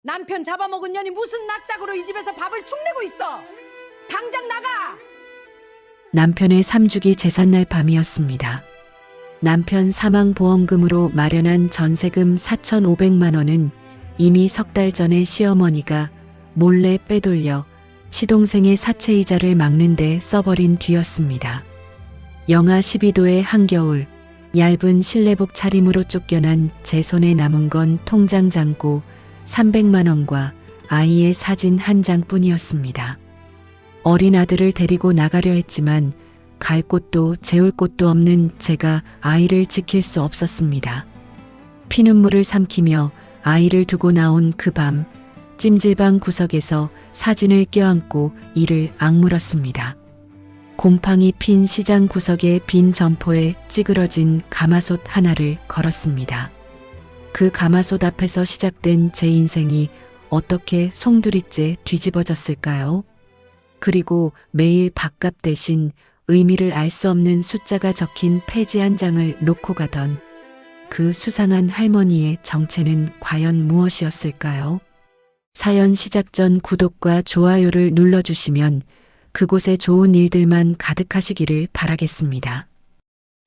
남편 잡아먹은 년이 무슨 낯짝으로 이 집에서 밥을 축내고 있어. 당장 나가. 남편의 3주기 제삿날 밤이었습니다. 남편 사망보험금으로 마련한 전세금 4,500만 원은 이미 석 달 전에 시어머니가 몰래 빼돌려 시동생의 사채이자를 막는 데 써버린 뒤였습니다. 영하 12도의 한겨울, 얇은 실내복 차림으로 쫓겨난 제 손에 남은 건 통장 잔고 300만 원과 아이의 사진 한 장뿐이었습니다. 어린 아들을 데리고 나가려 했지만 갈 곳도 재울 곳도 없는 제가 아이를 지킬 수 없었습니다. 피눈물을 삼키며 아이를 두고 나온 그 밤, 찜질방 구석에서 사진을 껴안고 이를 악물었습니다. 곰팡이 핀 시장 구석의 빈 점포에 찌그러진 가마솥 하나를 걸었습니다. 그 가마솥 앞에서 시작된 제 인생이 어떻게 송두리째 뒤집어졌을까요? 그리고 매일 밥값 대신 의미를 알 수 없는 숫자가 적힌 페이지 한 장을 놓고 가던 그 수상한 할머니의 정체는 과연 무엇이었을까요? 사연 시작 전 구독과 좋아요를 눌러주시면 그곳에 좋은 일들만 가득하시기를 바라겠습니다.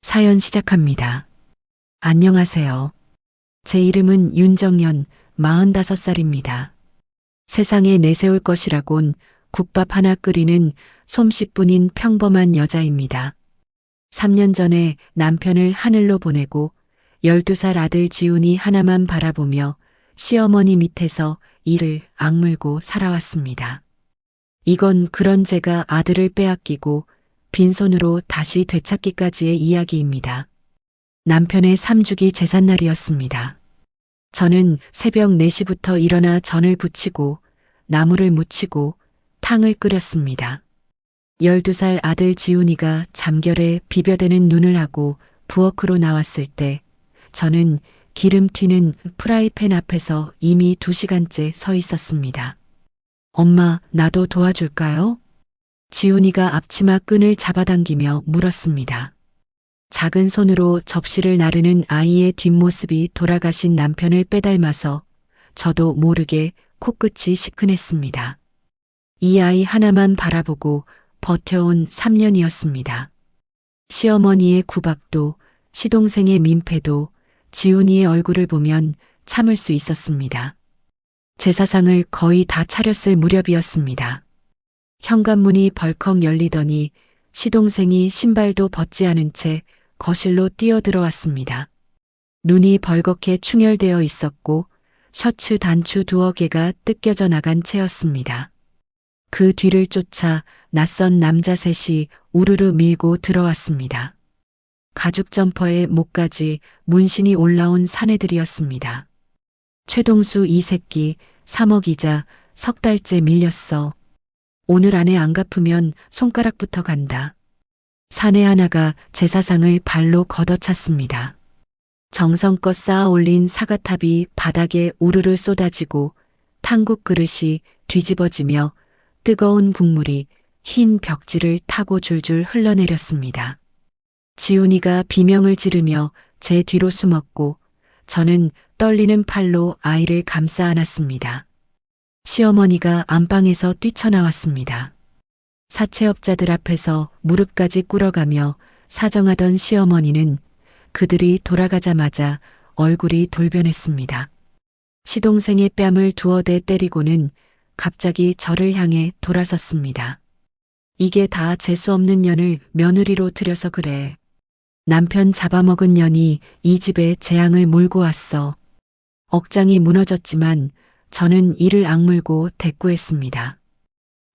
사연 시작합니다. 안녕하세요. 제 이름은 윤정연, 45살입니다. 세상에 내세울 것이라곤 국밥 하나 끓이는 솜씨뿐인 평범한 여자입니다. 3년 전에 남편을 하늘로 보내고 12살 아들 지훈이 하나만 바라보며 시어머니 밑에서 이를 악물고 살아왔습니다. 이건 그런 제가 아들을 빼앗기고 빈손으로 다시 되찾기까지의 이야기입니다. 남편의 3주기 제삿날이었습니다. 저는 새벽 4시부터 일어나 전을 부치고 나물을 무치고 탕을 끓였습니다. 12살 아들 지훈이가 잠결에 비벼대는 눈을 하고 부엌으로 나왔을 때 저는 기름 튀는 프라이팬 앞에서 이미 2시간째 서 있었습니다. 엄마, 나도 도와줄까요? 지훈이가 앞치마 끈을 잡아당기며 물었습니다. 작은 손으로 접시를 나르는 아이의 뒷모습이 돌아가신 남편을 빼닮아서 저도 모르게 코끝이 시큰했습니다. 이 아이 하나만 바라보고 버텨온 3년이었습니다. 시어머니의 구박도, 시동생의 민폐도 지훈이의 얼굴을 보면 참을 수 있었습니다. 제사상을 거의 다 차렸을 무렵이었습니다. 현관문이 벌컥 열리더니 시동생이 신발도 벗지 않은 채 거실로 뛰어들어왔습니다. 눈이 벌겋게 충혈되어 있었고 셔츠 단추 2개가 뜯겨져 나간 채였습니다. 그 뒤를 쫓아 낯선 남자 셋이 우르르 밀고 들어왔습니다. 가죽 점퍼에 목까지 문신이 올라온 사내들이었습니다. 최동수 이 새끼 3억 이자 석 달째 밀렸어. 오늘 안에 안 갚으면 손가락부터 간다. 사내 하나가 제사상을 발로 걷어찼습니다. 정성껏 쌓아 올린 사과탑이 바닥에 우르르 쏟아지고 탕국 그릇이 뒤집어지며 뜨거운 국물이 흰 벽지를 타고 줄줄 흘러내렸습니다. 지훈이가 비명을 지르며 제 뒤로 숨었고 저는 떨리는 팔로 아이를 감싸 안았습니다. 시어머니가 안방에서 뛰쳐나왔습니다. 사채업자들 앞에서 무릎까지 꿇어가며 사정하던 시어머니는 그들이 돌아가자마자 얼굴이 돌변했습니다. 시동생의 뺨을 두어 대 때리고는 갑자기 저를 향해 돌아섰습니다. 이게 다 재수없는 년을 며느리로 들여서 그래. 남편 잡아먹은 년이 이 집에 재앙을 몰고 왔어. 억장이 무너졌지만 저는 이를 악물고 대꾸했습니다.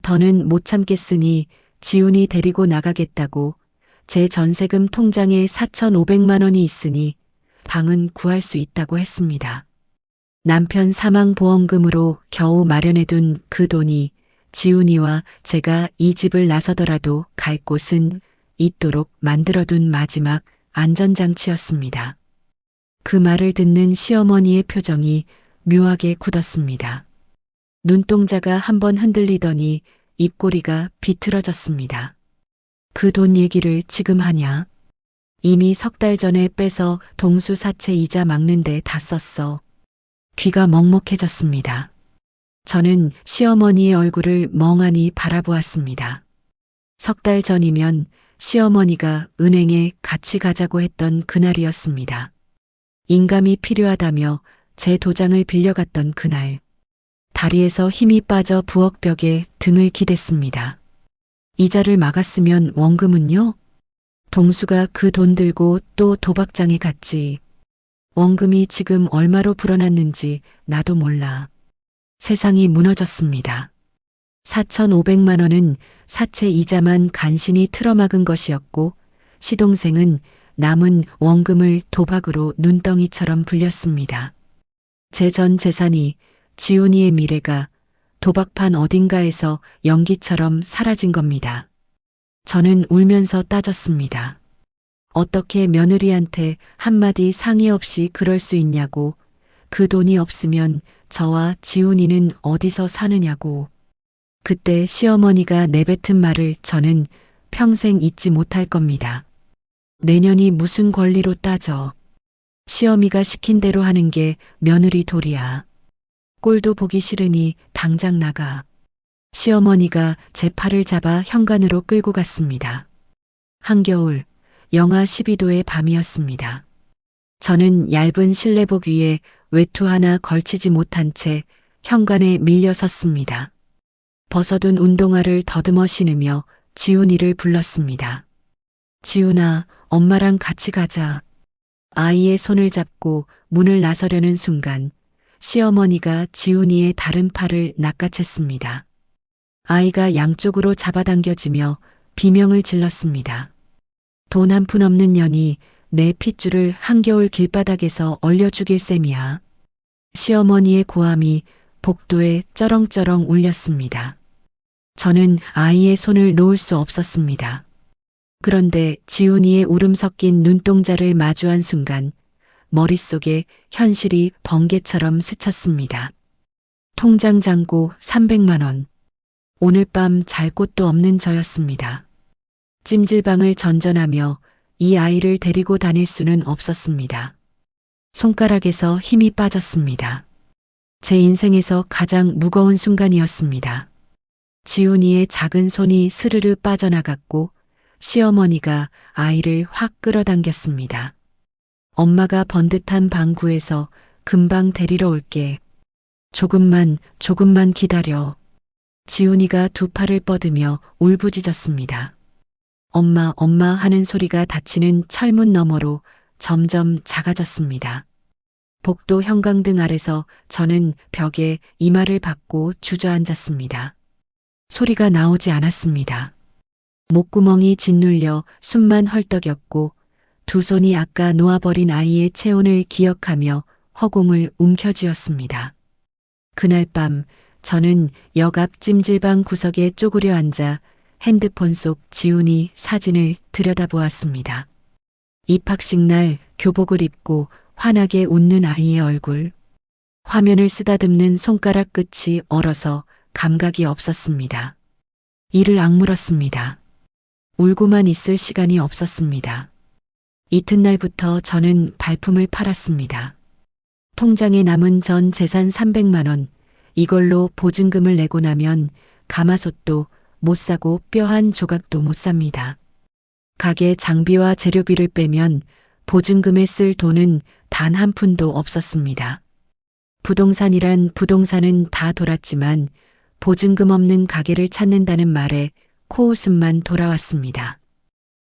더는 못 참겠으니 지훈이 데리고 나가겠다고 제 전세금 통장에 4,500만 원이 있으니 방은 구할 수 있다고 했습니다. 남편 사망보험금으로 겨우 마련해둔 그 돈이 지훈이와 제가 이 집을 나서더라도 갈 곳은 있도록 만들어둔 마지막 안전장치였습니다. 그 말을 듣는 시어머니의 표정이 묘하게 굳었습니다. 눈동자가 한번 흔들리더니 입꼬리가 비틀어졌습니다. 그 돈 얘기를 지금 하냐? 이미 석 달 전에 빼서 동수 사채 이자 막는데 다 썼어. 귀가 먹먹해졌습니다. 저는 시어머니의 얼굴을 멍하니 바라보았습니다. 석 달 전이면 시어머니가 은행에 같이 가자고 했던 그날이었습니다. 인감이 필요하다며 제 도장을 빌려갔던 그날. 다리에서 힘이 빠져 부엌벽에 등을 기댔습니다. 이자를 막았으면 원금은요? 동수가 그 돈 들고 또 도박장에 갔지. 원금이 지금 얼마로 불어났는지 나도 몰라. 세상이 무너졌습니다. 4,500만 원은 사채 이자만 간신히 틀어막은 것이었고 시동생은 남은 원금을 도박으로 눈덩이처럼 불렸습니다. 제 전 재산이 지훈이의 미래가 도박판 어딘가에서 연기처럼 사라진 겁니다. 저는 울면서 따졌습니다. 어떻게 며느리한테 한마디 상의 없이 그럴 수 있냐고, 그 돈이 없으면 저와 지훈이는 어디서 사느냐고. 그때 시어머니가 내뱉은 말을 저는 평생 잊지 못할 겁니다. 내년이 무슨 권리로 따져. 시어미가 시킨 대로 하는 게 며느리 도리야. 꼴도 보기 싫으니 당장 나가. 시어머니가 제 팔을 잡아 현관으로 끌고 갔습니다. 한겨울 영하 12도의 밤이었습니다. 저는 얇은 실내복 위에 외투 하나 걸치지 못한 채 현관에 밀려 섰습니다. 벗어둔 운동화를 더듬어 신으며 지훈이를 불렀습니다. 지훈아, 엄마랑 같이 가자. 아이의 손을 잡고 문을 나서려는 순간 시어머니가 지훈이의 다른 팔을 낚아챘습니다. 아이가 양쪽으로 잡아당겨지며 비명을 질렀습니다. 돈 한 푼 없는 년이 내 핏줄을 한겨울 길바닥에서 얼려 죽일 셈이야. 시어머니의 고함이 복도에 쩌렁쩌렁 울렸습니다. 저는 아이의 손을 놓을 수 없었습니다. 그런데 지훈이의 울음 섞인 눈동자를 마주한 순간 머릿속에 현실이 번개처럼 스쳤습니다. 통장 잔고 300만 원. 오늘 밤 잘 곳도 없는 저였습니다. 찜질방을 전전하며 이 아이를 데리고 다닐 수는 없었습니다. 손가락에서 힘이 빠졌습니다. 제 인생에서 가장 무거운 순간이었습니다. 지훈이의 작은 손이 스르르 빠져나갔고 시어머니가 아이를 확 끌어당겼습니다. 엄마가 번듯한 방구에서 금방 데리러 올게. 조금만 기다려. 지훈이가 두 팔을 뻗으며 울부짖었습니다. 엄마 하는 소리가 닫히는 철문 너머로 점점 작아졌습니다. 복도 형광등 아래서 저는 벽에 이마를 박고 주저앉았습니다. 소리가 나오지 않았습니다. 목구멍이 짓눌려 숨만 헐떡였고 두 손이 아까 놓아버린 아이의 체온을 기억하며 허공을 움켜쥐었습니다. 그날 밤 저는 역 앞 찜질방 구석에 쪼그려 앉아 핸드폰 속 지훈이 사진을 들여다보았습니다. 입학식 날 교복을 입고 환하게 웃는 아이의 얼굴. 화면을 쓰다듬는 손가락 끝이 얼어서 감각이 없었습니다. 이를 악물었습니다. 울고만 있을 시간이 없었습니다. 이튿날부터 저는 발품을 팔았습니다. 통장에 남은 전 재산 300만 원, 이걸로 보증금을 내고 나면 가마솥도 못 사고 뼈 한 조각도 못 삽니다. 가게 장비와 재료비를 빼면 보증금에 쓸 돈은 단 한 푼도 없었습니다. 부동산이란 부동산은 다 돌았지만 보증금 없는 가게를 찾는다는 말에 코웃음만 돌아왔습니다.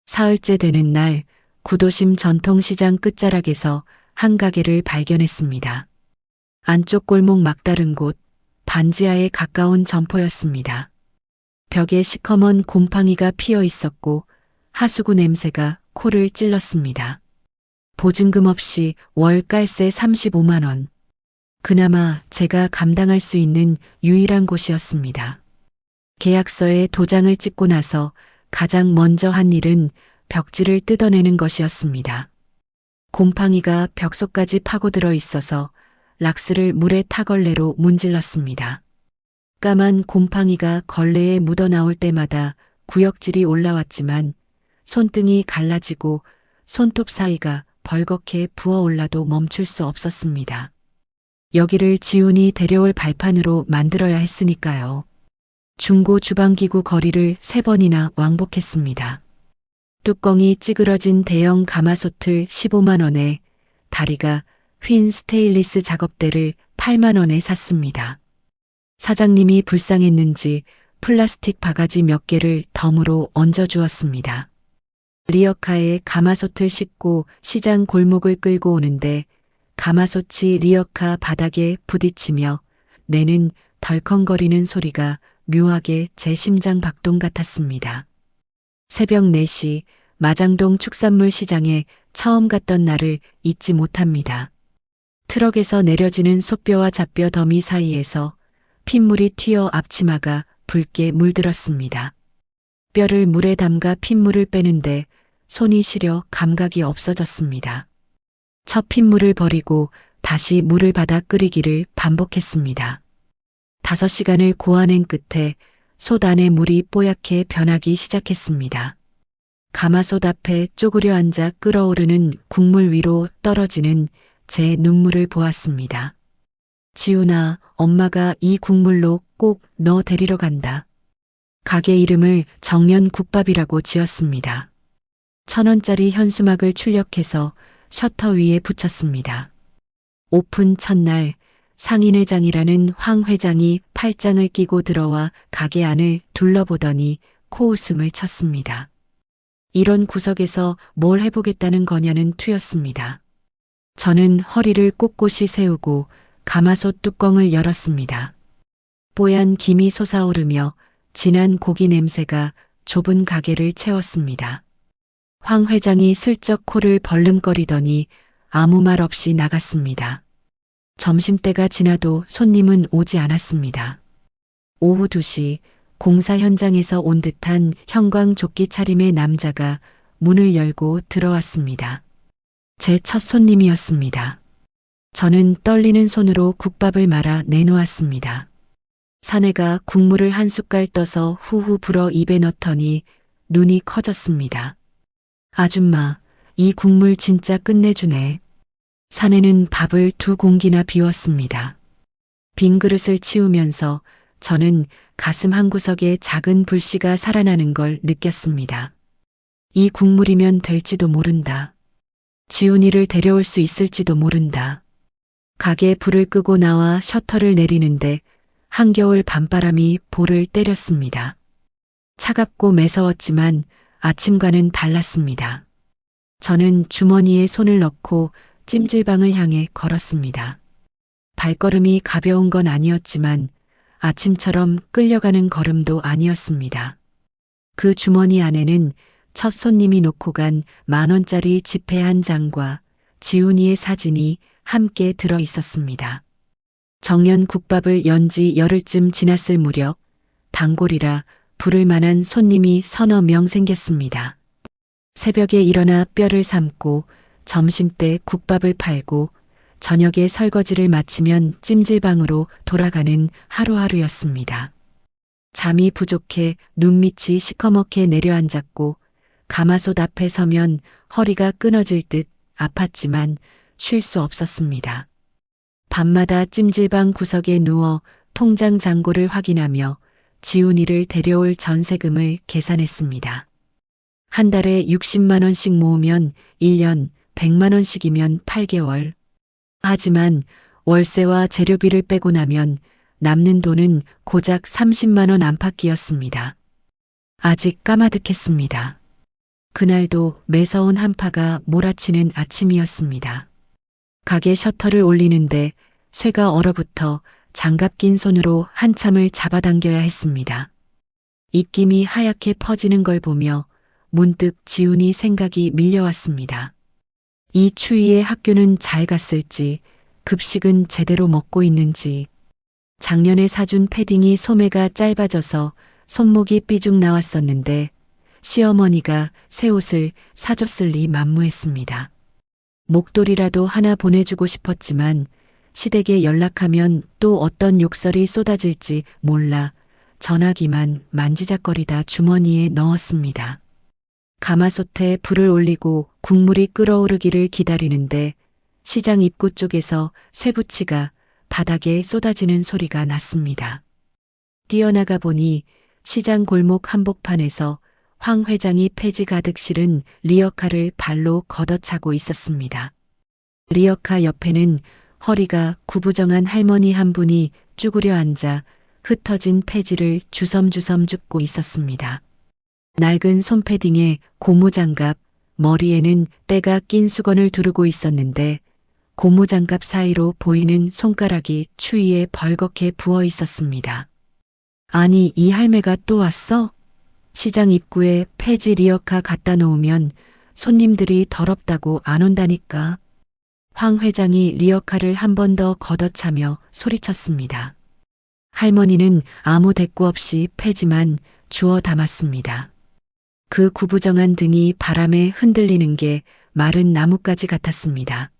사흘째 되는 날 구도심 전통시장 끝자락에서 한 가게를 발견했습니다. 안쪽 골목 막다른 곳 반지하에 가까운 점포였습니다. 벽에 시커먼 곰팡이가 피어 있었고 하수구 냄새가 코를 찔렀습니다. 보증금 없이 월 깔세 35만 원. 그나마 제가 감당할 수 있는 유일한 곳이었습니다. 계약서에 도장을 찍고 나서 가장 먼저 한 일은 벽지를 뜯어내는 것이었습니다. 곰팡이가 벽 속까지 파고들어 있어서 락스를 물에 타걸레로 문질렀습니다. 까만 곰팡이가 걸레에 묻어나올 때마다 구역질이 올라왔지만 손등이 갈라지고 손톱 사이가 벌겋게 부어올라도 멈출 수 없었습니다. 여기를 지훈이 데려올 발판으로 만들어야 했으니까요. 중고 주방기구 거리를 3번이나 왕복했습니다. 뚜껑이 찌그러진 대형 가마솥을 15만 원에, 다리가 휜 스테인리스 작업대를 8만 원에 샀습니다. 사장님이 불쌍했는지 플라스틱 바가지 몇 개를 덤으로 얹어주었습니다. 리어카에 가마솥을 싣고 시장 골목을 끌고 오는데 가마솥이 리어카 바닥에 부딪히며 내는 덜컹거리는 소리가 묘하게 제 심장 박동 같았습니다. 새벽 4시 마장동 축산물 시장에 처음 갔던 날을 잊지 못합니다. 트럭에서 내려지는 솥뼈와 잡뼈 더미 사이에서 핏물이 튀어 앞치마가 붉게 물들었습니다. 뼈를 물에 담가 핏물을 빼는데 손이 시려 감각이 없어졌습니다. 첫 핏물을 버리고 다시 물을 받아 끓이기를 반복했습니다. 5시간을 고안행 끝에 솥 안의 물이 뽀얗게 변하기 시작했습니다. 가마솥 앞에 쪼그려 앉아 끓어오르는 국물 위로 떨어지는 제 눈물을 보았습니다. 지훈아, 엄마가 이 국물로 꼭 너 데리러 간다. 가게 이름을 정연국밥이라고 지었습니다. 1,000원짜리 현수막을 출력해서 셔터 위에 붙였습니다. 오픈 첫날 상인회장이라는 황 회장이 팔짱을 끼고 들어와 가게 안을 둘러보더니 코웃음을 쳤습니다. 이런 구석에서 뭘 해보겠다는 거냐는 투였습니다. 저는 허리를 꼿꼿이 세우고 가마솥 뚜껑을 열었습니다. 뽀얀 김이 솟아오르며 진한 고기 냄새가 좁은 가게를 채웠습니다. 황 회장이 슬쩍 코를 벌름거리더니 아무 말 없이 나갔습니다. 점심때가 지나도 손님은 오지 않았습니다. 오후 2시 공사 현장에서 온 듯한 형광조끼 차림의 남자가 문을 열고 들어왔습니다. 제 첫 손님이었습니다. 저는 떨리는 손으로 국밥을 말아 내놓았습니다. 사내가 국물을 한 숟갈 떠서 후후 불어 입에 넣더니 눈이 커졌습니다. 아줌마, 이 국물 진짜 끝내주네. 사내는 밥을 2공기나 비웠습니다. 빈 그릇을 치우면서 저는 가슴 한구석에 작은 불씨가 살아나는 걸 느꼈습니다. 이 국물이면 될지도 모른다. 지훈이를 데려올 수 있을지도 모른다. 가게 불을 끄고 나와 셔터를 내리는데 한겨울 밤바람이 볼을 때렸습니다. 차갑고 매서웠지만 아침과는 달랐습니다. 저는 주머니에 손을 넣고 찜질방을 향해 걸었습니다. 발걸음이 가벼운 건 아니었지만 아침처럼 끌려가는 걸음도 아니었습니다. 그 주머니 안에는 첫 손님이 놓고 간 10,000원짜리 지폐 한 장과 지훈이의 사진이 함께 들어 있었습니다. 정연 국밥을 연지 열흘쯤 지났을 무렵 단골이라 부를 만한 손님이 서너 명 생겼습니다. 새벽에 일어나 뼈를 삶고 점심때 국밥을 팔고 저녁에 설거지를 마치면 찜질방으로 돌아가는 하루하루였습니다. 잠이 부족해 눈밑이 시커멓게 내려앉았고 가마솥 앞에 서면 허리가 끊어질 듯 아팠지만 쉴 수 없었습니다. 밤마다 찜질방 구석에 누워 통장 잔고를 확인하며 지훈이를 데려올 전세금을 계산했습니다. 한 달에 60만 원씩 모으면 1년 100만 원씩이면 8개월. 하지만 월세와 재료비를 빼고 나면 남는 돈은 고작 30만 원 안팎이었습니다. 아직 까마득했습니다. 그날도 매서운 한파가 몰아치는 아침이었습니다. 가게 셔터를 올리는데 쇠가 얼어붙어 장갑 낀 손으로 한참을 잡아당겨야 했습니다. 입김이 하얗게 퍼지는 걸 보며 문득 지훈이 생각이 밀려왔습니다. 이 추위에 학교는 잘 갔을지, 급식은 제대로 먹고 있는지, 작년에 사준 패딩이 소매가 짧아져서 손목이 삐죽 나왔었는데 시어머니가 새 옷을 사줬을 리 만무했습니다. 목도리라도 하나 보내주고 싶었지만 시댁에 연락하면 또 어떤 욕설이 쏟아질지 몰라 전화기만 만지작거리다 주머니에 넣었습니다. 가마솥에 불을 올리고 국물이 끓어오르기를 기다리는데 시장 입구 쪽에서 쇠붙이가 바닥에 쏟아지는 소리가 났습니다. 뛰어나가 보니 시장 골목 한복판에서 황 회장이 폐지 가득 실은 리어카를 발로 걷어차고 있었습니다. 리어카 옆에는 허리가 구부정한 할머니 한 분이 쭈그려 앉아 흩어진 폐지를 주섬주섬 줍고 있었습니다. 낡은 손패딩에 고무장갑, 머리에는 때가 낀 수건을 두르고 있었는데 고무장갑 사이로 보이는 손가락이 추위에 벌겋게 부어 있었습니다. 아니, 이 할매가 또 왔어? 시장 입구에 폐지 리어카 갖다 놓으면 손님들이 더럽다고 안 온다니까. 황 회장이 리어카를 한 번 더 걷어차며 소리쳤습니다. 할머니는 아무 대꾸 없이 폐지만 주워 담았습니다. 그 구부정한 등이 바람에 흔들리는 게 마른 나뭇가지 같았습니다.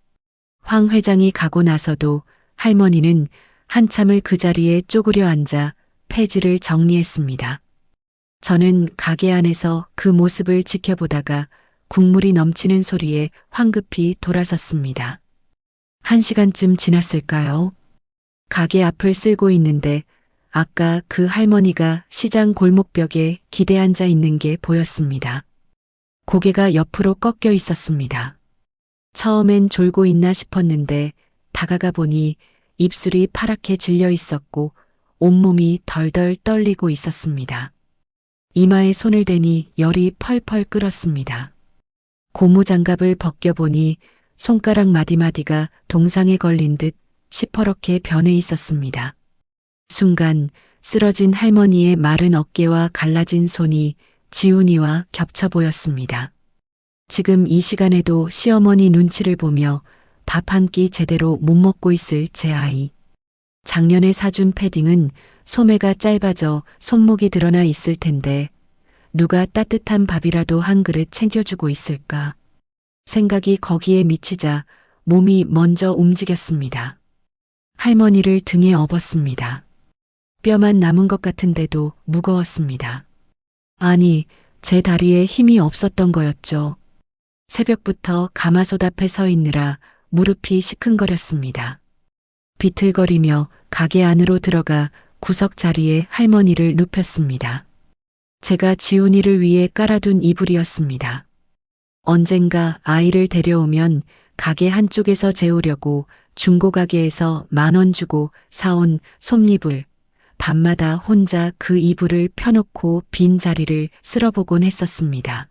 황 회장이 가고 나서도 할머니는 한참을 그 자리에 쪼그려 앉아 폐지를 정리했습니다. 저는 가게 안에서 그 모습을 지켜보다가 국물이 넘치는 소리에 황급히 돌아섰습니다. 1시간쯤 지났을까요? 가게 앞을 쓸고 있는데 아까 그 할머니가 시장 골목벽에 기대 앉아 있는 게 보였습니다. 고개가 옆으로 꺾여 있었습니다. 처음엔 졸고 있나 싶었는데 다가가 보니 입술이 파랗게 질려 있었고 온몸이 덜덜 떨리고 있었습니다. 이마에 손을 대니 열이 펄펄 끓었습니다. 고무장갑을 벗겨보니 손가락 마디마디가 동상에 걸린 듯 시퍼렇게 변해 있었습니다. 순간 쓰러진 할머니의 마른 어깨와 갈라진 손이 지훈이와 겹쳐 보였습니다. 지금 이 시간에도 시어머니 눈치를 보며 밥 한 끼 제대로 못 먹고 있을 제 아이. 작년에 사준 패딩은 소매가 짧아져 손목이 드러나 있을 텐데 누가 따뜻한 밥이라도 한 그릇 챙겨주고 있을까? 생각이 거기에 미치자 몸이 먼저 움직였습니다. 할머니를 등에 업었습니다. 뼈만 남은 것 같은데도 무거웠습니다. 아니, 제 다리에 힘이 없었던 거였죠. 새벽부터 가마솥 앞에 서 있느라 무릎이 시큰거렸습니다. 비틀거리며 가게 안으로 들어가 구석 자리에 할머니를 눕혔습니다. 제가 지훈이를 위해 깔아둔 이불이었습니다. 언젠가 아이를 데려오면 가게 한쪽에서 재우려고 중고가게에서 10,000원 주고 사온 솜이불, 밤마다 혼자 그 이불을 펴놓고 빈 자리를 쓸어보곤 했었습니다.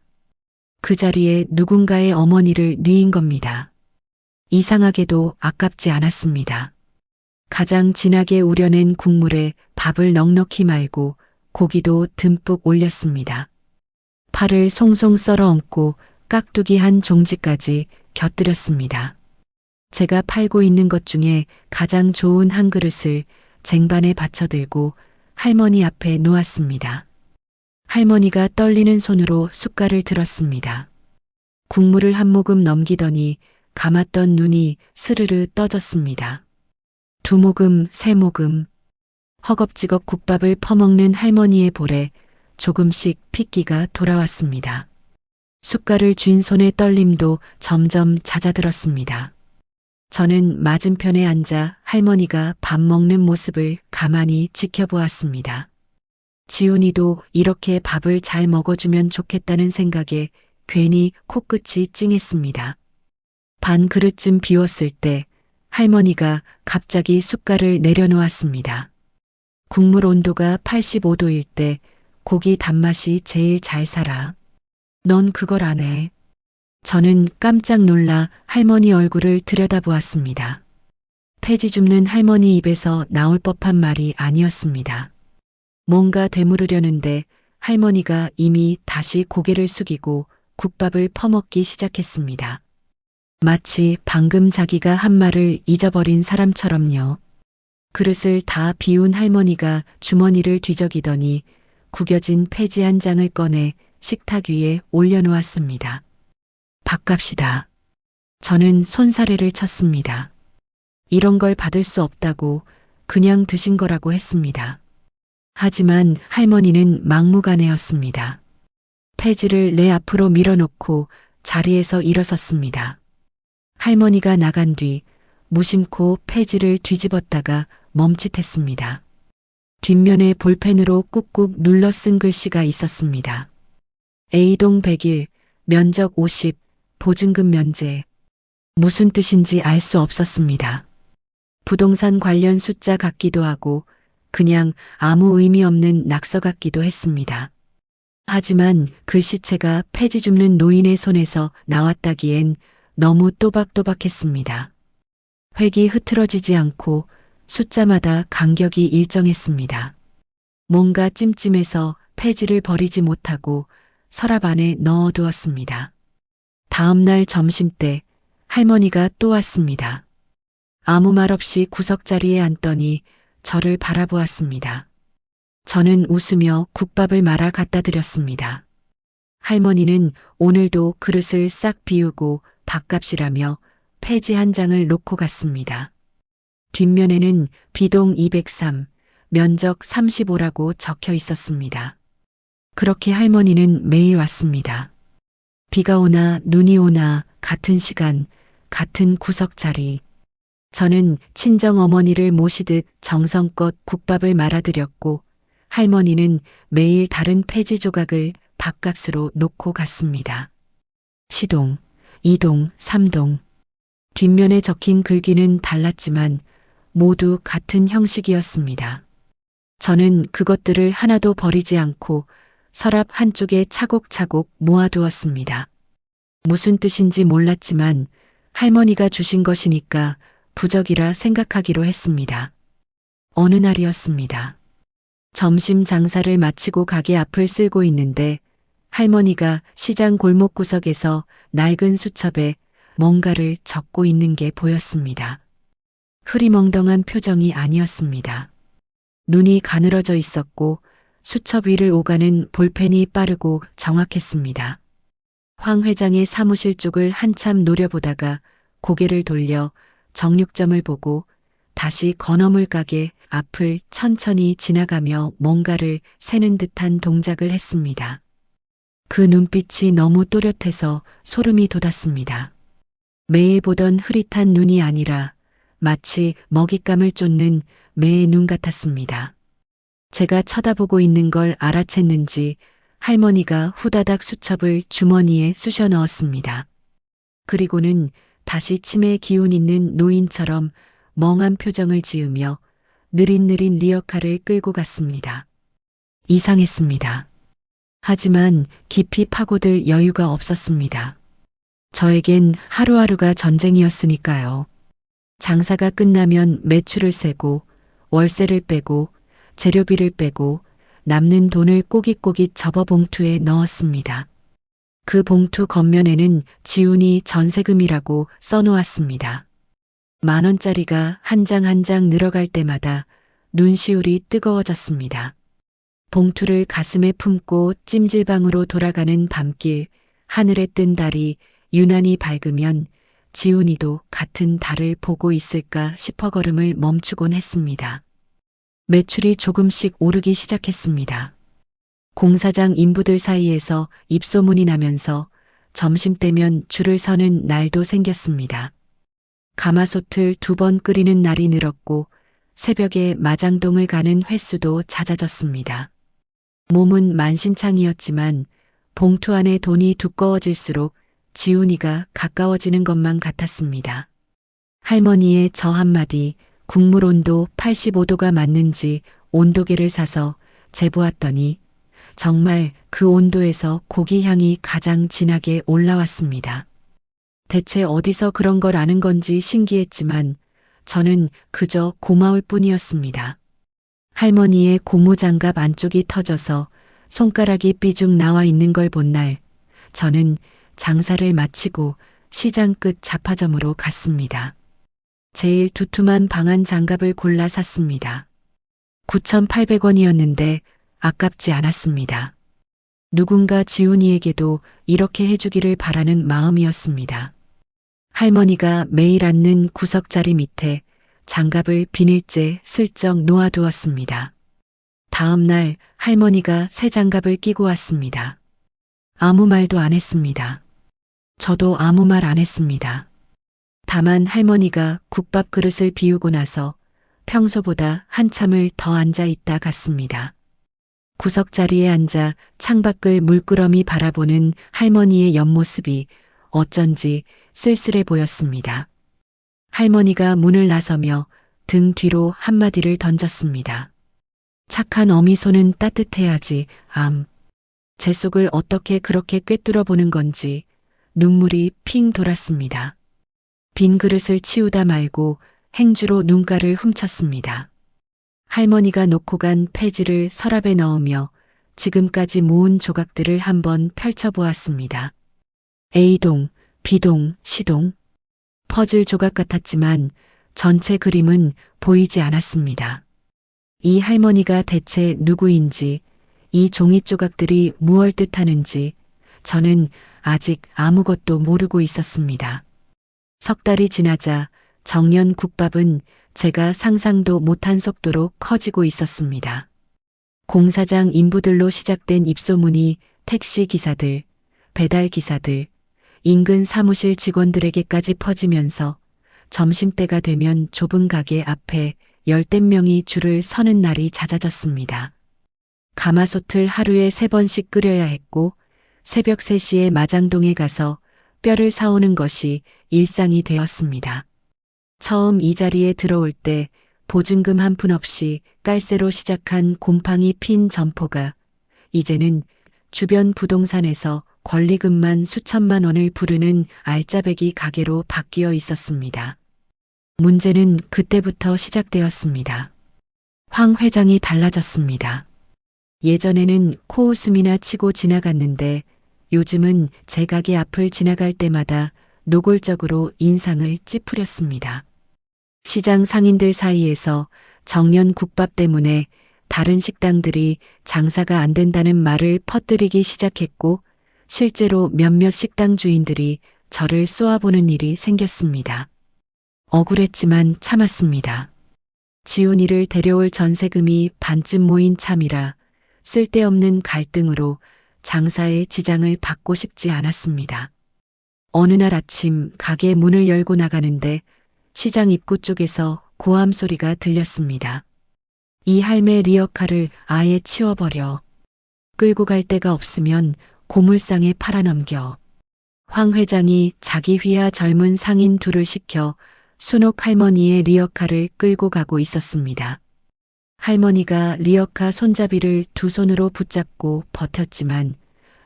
그 자리에 누군가의 어머니를 뉘인 겁니다. 이상하게도 아깝지 않았습니다. 가장 진하게 우려낸 국물에 밥을 넉넉히 말고 고기도 듬뿍 올렸습니다. 팔을 송송 썰어 얹고 깍두기 한 종지까지 곁들였습니다. 제가 팔고 있는 것 중에 가장 좋은 한 그릇을 쟁반에 받쳐들고 할머니 앞에 놓았습니다. 할머니가 떨리는 손으로 숟갈을 들었습니다. 국물을 한 모금 넘기더니 감았던 눈이 스르르 떠졌습니다. 2모금, 3모금. 허겁지겁 국밥을 퍼먹는 할머니의 볼에 조금씩 핏기가 돌아왔습니다. 숟갈을 쥔 손의 떨림도 점점 잦아들었습니다. 저는 맞은편에 앉아 할머니가 밥 먹는 모습을 가만히 지켜보았습니다. 지훈이도 이렇게 밥을 잘 먹어주면 좋겠다는 생각에 괜히 코끝이 찡했습니다. 반 그릇쯤 비웠을 때 할머니가 갑자기 숟갈을 내려놓았습니다. 국물 온도가 85도일 때 고기 단맛이 제일 잘 살아. 넌 그걸 안 해. 저는 깜짝 놀라 할머니 얼굴을 들여다보았습니다. 폐지 줍는 할머니 입에서 나올 법한 말이 아니었습니다. 뭔가 되물으려는데 할머니가 이미 다시 고개를 숙이고 국밥을 퍼먹기 시작했습니다. 마치 방금 자기가 한 말을 잊어버린 사람처럼요. 그릇을 다 비운 할머니가 주머니를 뒤적이더니 구겨진 폐지 한 장을 꺼내 식탁 위에 올려놓았습니다. 밥값이다. 저는 손사래를 쳤습니다. 이런 걸 받을 수 없다고 그냥 드신 거라고 했습니다. 하지만 할머니는 막무가내였습니다. 폐지를 내 앞으로 밀어놓고 자리에서 일어섰습니다. 할머니가 나간 뒤 무심코 페이지를 뒤집었다가 멈칫했습니다. 뒷면에 볼펜으로 꾹꾹 눌러 쓴 글씨가 있었습니다. A동 100일, 면적 50, 보증금 면제. 무슨 뜻인지 알 수 없었습니다. 부동산 관련 숫자 같기도 하고 그냥 아무 의미 없는 낙서 같기도 했습니다. 하지만 글씨체가 폐지 줍는 노인의 손에서 나왔다기엔 너무 또박또박했습니다. 획이 흐트러지지 않고 숫자마다 간격이 일정했습니다. 뭔가 찜찜해서 폐지를 버리지 못하고 서랍 안에 넣어두었습니다. 다음 날 점심때 할머니가 또 왔습니다. 아무 말 없이 구석자리에 앉더니 저를 바라보았습니다. 저는 웃으며 국밥을 말아 갖다 드렸습니다. 할머니는 오늘도 그릇을 싹 비우고 밥값이라며 폐지 한 장을 놓고 갔습니다. 뒷면에는 B동 203, 면적 35라고 적혀 있었습니다. 그렇게 할머니는 매일 왔습니다. 비가 오나 눈이 오나 같은 시간, 같은 구석자리. 저는 친정 어머니를 모시듯 정성껏 국밥을 말아드렸고 할머니는 매일 다른 폐지 조각을 밥값으로 놓고 갔습니다. 시동, 2동, 3동. 뒷면에 적힌 글귀는 달랐지만 모두 같은 형식이었습니다. 저는 그것들을 하나도 버리지 않고 서랍 한쪽에 차곡차곡 모아두었습니다. 무슨 뜻인지 몰랐지만 할머니가 주신 것이니까 부적이라 생각하기로 했습니다. 어느 날이었습니다. 점심 장사를 마치고 가게 앞을 쓸고 있는데 할머니가 시장 골목 구석에서 낡은 수첩에 뭔가를 적고 있는 게 보였습니다. 흐리멍덩한 표정이 아니었습니다. 눈이 가늘어져 있었고 수첩 위를 오가는 볼펜이 빠르고 정확했습니다. 황 회장의 사무실 쪽을 한참 노려보다가 고개를 돌려 정육점을 보고 다시 건어물 가게 앞을 천천히 지나가며 뭔가를 세는 듯한 동작을 했습니다. 그 눈빛이 너무 또렷해서 소름이 돋았습니다. 매일 보던 흐릿한 눈이 아니라 마치 먹잇감을 쫓는 매의 눈 같았습니다. 제가 쳐다보고 있는 걸 알아챘는지 할머니가 후다닥 수첩을 주머니에 쑤셔 넣었습니다. 그리고는 다시 치매 기운 있는 노인처럼 멍한 표정을 지으며 느릿느릿 리어카를 끌고 갔습니다. 이상했습니다. 하지만 깊이 파고들 여유가 없었습니다. 저에겐 하루하루가 전쟁이었으니까요. 장사가 끝나면 매출을 세고 월세를 빼고 재료비를 빼고 남는 돈을 꼬깃꼬깃 접어 봉투에 넣었습니다. 그 봉투 겉면에는 지훈이 전세금이라고 써놓았습니다. 10,000원짜리가 한 장 한 장 늘어갈 때마다 눈시울이 뜨거워졌습니다. 봉투를 가슴에 품고 찜질방으로 돌아가는 밤길, 하늘에 뜬 달이 유난히 밝으면 지훈이도 같은 달을 보고 있을까 싶어 걸음을 멈추곤 했습니다. 매출이 조금씩 오르기 시작했습니다. 공사장 인부들 사이에서 입소문이 나면서 점심때면 줄을 서는 날도 생겼습니다. 가마솥을 2번 끓이는 날이 늘었고 새벽에 마장동을 가는 횟수도 잦아졌습니다. 몸은 만신창이었지만 봉투 안에 돈이 두꺼워질수록 지훈이가 가까워지는 것만 같았습니다. 할머니의 저 한마디 국물 온도 85도가 맞는지 온도계를 사서 재보았더니 정말 그 온도에서 고기 향이 가장 진하게 올라왔습니다. 대체 어디서 그런 걸 아는 건지 신기했지만 저는 그저 고마울 뿐이었습니다. 할머니의 고무장갑 안쪽이 터져서 손가락이 삐죽 나와 있는 걸 본 날 저는 장사를 마치고 시장 끝 잡화점으로 갔습니다. 제일 두툼한 방한 장갑을 골라 샀습니다. 9,800원이었는데 아깝지 않았습니다. 누군가 지훈이에게도 이렇게 해주기를 바라는 마음이었습니다. 할머니가 매일 앉는 구석자리 밑에 장갑을 비닐째 슬쩍 놓아두었습니다. 다음 날 할머니가 새 장갑을 끼고 왔습니다. 아무 말도 안 했습니다. 저도 아무 말 안 했습니다. 다만 할머니가 국밥 그릇을 비우고 나서 평소보다 한참을 더 앉아 있다 갔습니다. 구석자리에 앉아 창밖을 물끄러미 바라보는 할머니의 옆모습이 어쩐지 쓸쓸해 보였습니다. 할머니가 문을 나서며 등 뒤로 한마디를 던졌습니다. 착한 어미 손은 따뜻해야지, 암. 제 속을 어떻게 그렇게 꿰뚫어 보는 건지 눈물이 핑 돌았습니다. 빈 그릇을 치우다 말고 행주로 눈가를 훔쳤습니다. 할머니가 놓고 간 폐지를 서랍에 넣으며 지금까지 모은 조각들을 한번 펼쳐보았습니다. A동, B동, C동. 퍼즐 조각 같았지만 전체 그림은 보이지 않았습니다. 이 할머니가 대체 누구인지, 이 종이 조각들이 무얼 뜻하는지 저는 아직 아무것도 모르고 있었습니다. 석 달이 지나자 정년 국밥은 제가 상상도 못한 속도로 커지고 있었습니다. 공사장 인부들로 시작된 입소문이 택시 기사들, 배달 기사들, 인근 사무실 직원들에게까지 퍼지면서 점심때가 되면 좁은 가게 앞에 열댓 명이 줄을 서는 날이 잦아졌습니다. 가마솥을 하루에 3번씩 끓여야 했고 새벽 3시에 마장동에 가서 뼈를 사오는 것이 일상이 되었습니다. 처음 이 자리에 들어올 때 보증금 한 푼 없이 깔새로 시작한 곰팡이 핀 점포가 이제는 주변 부동산에서 권리금만 수천만 원을 부르는 알짜배기 가게로 바뀌어 있었습니다. 문제는 그때부터 시작되었습니다. 황 회장이 달라졌습니다. 예전에는 코웃음이나 치고 지나갔는데 요즘은 제 가게 앞을 지나갈 때마다 노골적으로 인상을 찌푸렸습니다. 시장 상인들 사이에서 정년 국밥 때문에 다른 식당들이 장사가 안 된다는 말을 퍼뜨리기 시작했고 실제로 몇몇 식당 주인들이 저를 쏘아보는 일이 생겼습니다. 억울했지만 참았습니다. 지훈이를 데려올 전세금이 반쯤 모인 참이라 쓸데없는 갈등으로 장사에 지장을 받고 싶지 않았습니다. 어느 날 아침 가게 문을 열고 나가는데 시장 입구 쪽에서 고함 소리가 들렸습니다. 이 할매 리어카를 아예 치워버려. 끌고 갈 데가 없으면 고물상에 팔아넘겨. 황 회장이 자기 휘하 젊은 상인 둘을 시켜 순옥 할머니의 리어카를 끌고 가고 있었습니다. 할머니가 리어카 손잡이를 두 손으로 붙잡고 버텼지만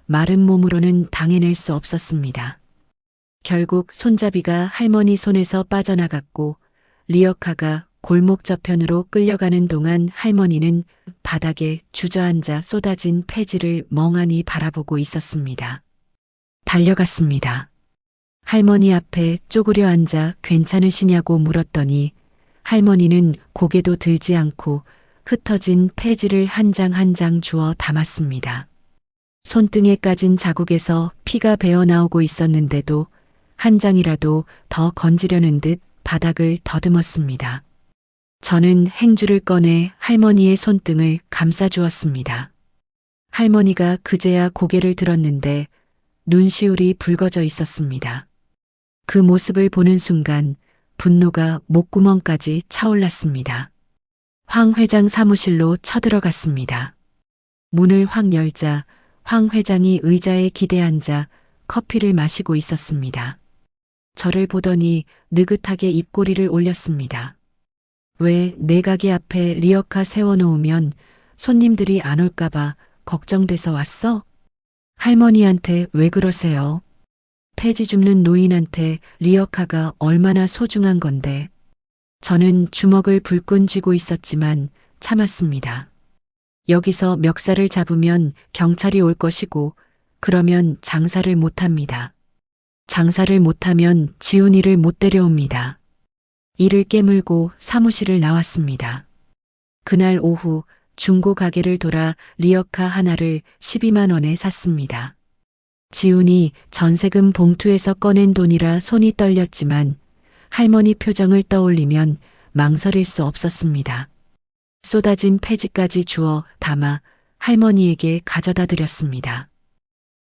마른 몸으로는 당해낼 수 없었습니다. 결국 손잡이가 할머니 손에서 빠져나갔고 리어카가 골목 저편으로 끌려가는 동안 할머니는 바닥에 주저앉아 쏟아진 폐지를 멍하니 바라보고 있었습니다. 달려갔습니다. 할머니 앞에 쪼그려 앉아 괜찮으시냐고 물었더니 할머니는 고개도 들지 않고 흩어진 폐지를 한 장 한 장 주워 담았습니다. 손등에 까진 자국에서 피가 배어 나오고 있었는데도 한 장이라도 더 건지려는 듯 바닥을 더듬었습니다. 저는 행주를 꺼내 할머니의 손등을 감싸주었습니다. 할머니가 그제야 고개를 들었는데 눈시울이 붉어져 있었습니다. 그 모습을 보는 순간 분노가 목구멍까지 차올랐습니다. 황 회장 사무실로 쳐들어갔습니다. 문을 확 열자 황 회장이 의자에 기대앉아 커피를 마시고 있었습니다. 저를 보더니 느긋하게 입꼬리를 올렸습니다. 왜 내 가게 앞에 리어카 세워놓으면 손님들이 안 올까봐 걱정돼서 왔어? 할머니한테 왜 그러세요? 폐지 줍는 노인한테 리어카가 얼마나 소중한 건데. 저는 주먹을 불끈 쥐고 있었지만 참았습니다. 여기서 멱살을 잡으면 경찰이 올 것이고 그러면 장사를 못합니다. 장사를 못하면 지훈이를 못 데려옵니다. 이를 깨물고 사무실을 나왔습니다. 그날 오후 중고 가게를 돌아 리어카 하나를 12만 원에 샀습니다. 지훈이 전세금 봉투에서 꺼낸 돈이라 손이 떨렸지만 할머니 표정을 떠올리면 망설일 수 없었습니다. 쏟아진 폐지까지 주워 담아 할머니에게 가져다 드렸습니다.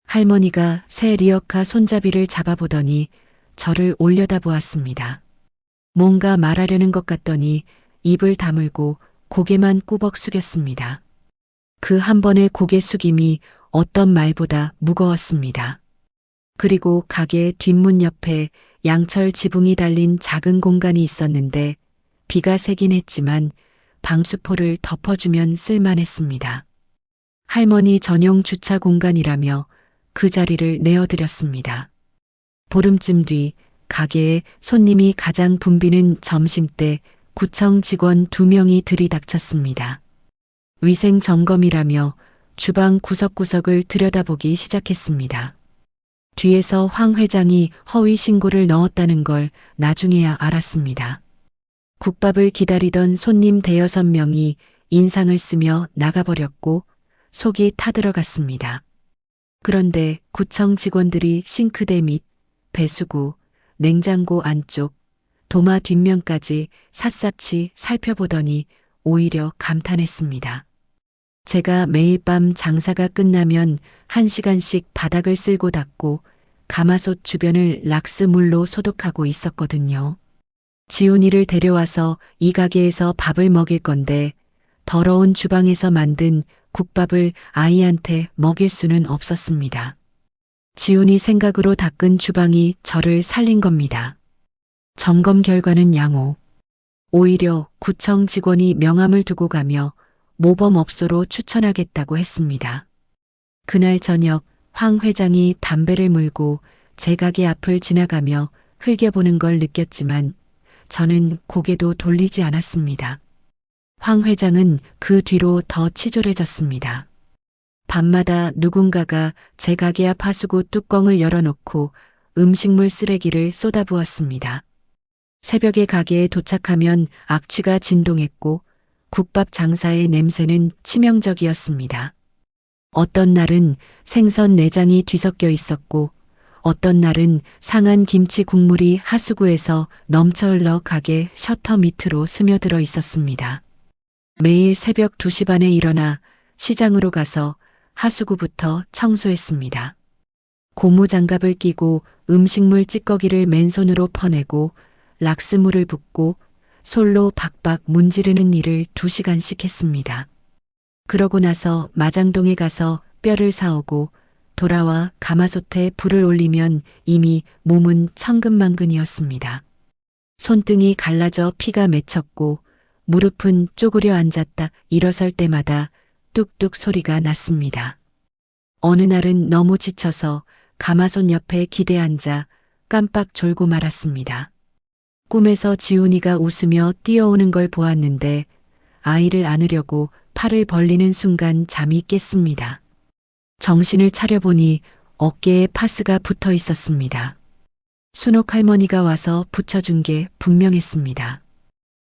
할머니가 새 리어카 손잡이를 잡아보더니 저를 올려다보았습니다. 뭔가 말하려는 것 같더니 입을 다물고 고개만 꾸벅 숙였습니다. 그 한 번의 고개 숙임이 어떤 말보다 무거웠습니다. 그리고 가게 뒷문 옆에 양철 지붕이 달린 작은 공간이 있었는데 비가 새긴 했지만 방수포를 덮어주면 쓸만했습니다. 할머니 전용 주차 공간이라며 그 자리를 내어드렸습니다. 보름쯤 뒤 가게에 손님이 가장 붐비는 점심때 구청 직원 2명이 들이닥쳤습니다. 위생 점검이라며 주방 구석구석을 들여다보기 시작했습니다. 뒤에서 황 회장이 허위 신고를 넣었다는 걸 나중에야 알았습니다. 국밥을 기다리던 손님 5~6명이 인상을 쓰며 나가버렸고 속이 타들어갔습니다. 그런데 구청 직원들이 싱크대 및 배수구, 냉장고 안쪽, 도마 뒷면까지 샅샅이 살펴보더니 오히려 감탄했습니다. 제가 매일 밤 장사가 끝나면 1시간씩 바닥을 쓸고 닦고 가마솥 주변을 락스물로 소독하고 있었거든요. 지훈이를 데려와서 이 가게에서 밥을 먹일 건데 더러운 주방에서 만든 국밥을 아이한테 먹일 수는 없었습니다. 지훈이 생각으로 닦은 주방이 저를 살린 겁니다. 점검 결과는 양호. 오히려 구청 직원이 명함을 두고 가며 모범업소로 추천하겠다고 했습니다. 그날 저녁 황 회장이 담배를 물고 제 가게 앞을 지나가며 흘겨보는 걸 느꼈지만 저는 고개도 돌리지 않았습니다. 황 회장은 그 뒤로 더 치졸해졌습니다. 밤마다 누군가가 제 가게 앞 하수구 뚜껑을 열어놓고 음식물 쓰레기를 쏟아부었습니다. 새벽에 가게에 도착하면 악취가 진동했고 국밥 장사의 냄새는 치명적이었습니다. 어떤 날은 생선 내장이 뒤섞여 있었고 어떤 날은 상한 김치 국물이 하수구에서 넘쳐 흘러 가게 셔터 밑으로 스며들어 있었습니다. 매일 새벽 2시 반에 일어나 시장으로 가서 하수구부터 청소했습니다. 고무장갑을 끼고 음식물 찌꺼기를 맨손으로 퍼내고 락스물을 붓고 솔로 박박 문지르는 일을 2시간씩 했습니다. 그러고 나서 마장동에 가서 뼈를 사오고 돌아와 가마솥에 불을 올리면 이미 몸은 천근만근이었습니다. 손등이 갈라져 피가 맺혔고 무릎은 쪼그려 앉았다 일어설 때마다 뚝뚝 소리가 났습니다. 어느 날은 너무 지쳐서 가마솥 옆에 기대 앉아 깜빡 졸고 말았습니다. 꿈에서 지훈이가 웃으며 뛰어오는 걸 보았는데 아이를 안으려고 팔을 벌리는 순간 잠이 깼습니다. 정신을 차려보니 어깨에 파스가 붙어 있었습니다. 순옥 할머니가 와서 붙여준 게 분명했습니다.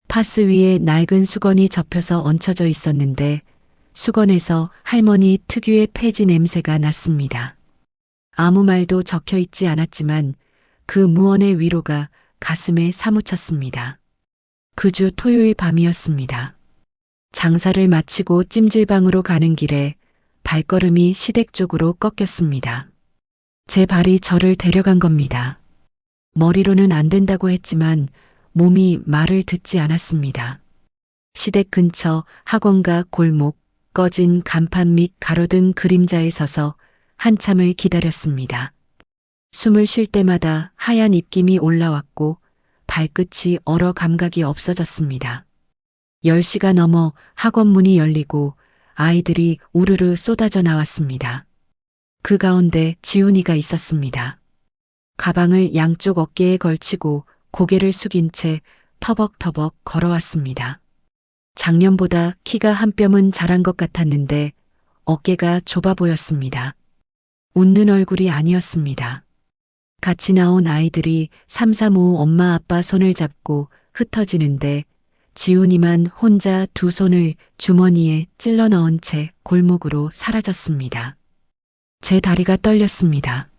파스 위에 낡은 수건이 접혀서 얹혀져 있었는데 수건에서 할머니 특유의 폐지 냄새가 났습니다. 아무 말도 적혀 있지 않았지만 그 무언의 위로가 가슴에 사무쳤습니다. 그 주 토요일 밤이었습니다. 장사를 마치고 찜질방으로 가는 길에 발걸음이 시댁 쪽으로 꺾였습니다. 제 발이 저를 데려간 겁니다. 머리로는 안 된다고 했지만 몸이 말을 듣지 않았습니다. 시댁 근처 학원가 골목, 꺼진 간판 및 가로등 그림자에 서서 한참을 기다렸습니다. 숨을 쉴 때마다 하얀 입김이 올라왔고 발끝이 얼어 감각이 없어졌습니다. 10시가 넘어 학원 문이 열리고 아이들이 우르르 쏟아져 나왔습니다. 그 가운데 지훈이가 있었습니다. 가방을 양쪽 어깨에 걸치고 고개를 숙인 채 터벅터벅 걸어왔습니다. 작년보다 키가 한 뼘은 자란 것 같았는데 어깨가 좁아 보였습니다. 웃는 얼굴이 아니었습니다. 같이 나온 아이들이 삼삼오오 엄마 아빠 손을 잡고 흩어지는데 지훈이만 혼자 2 손을 주머니에 찔러 넣은 채 골목으로 사라졌습니다. 제 다리가 떨렸습니다.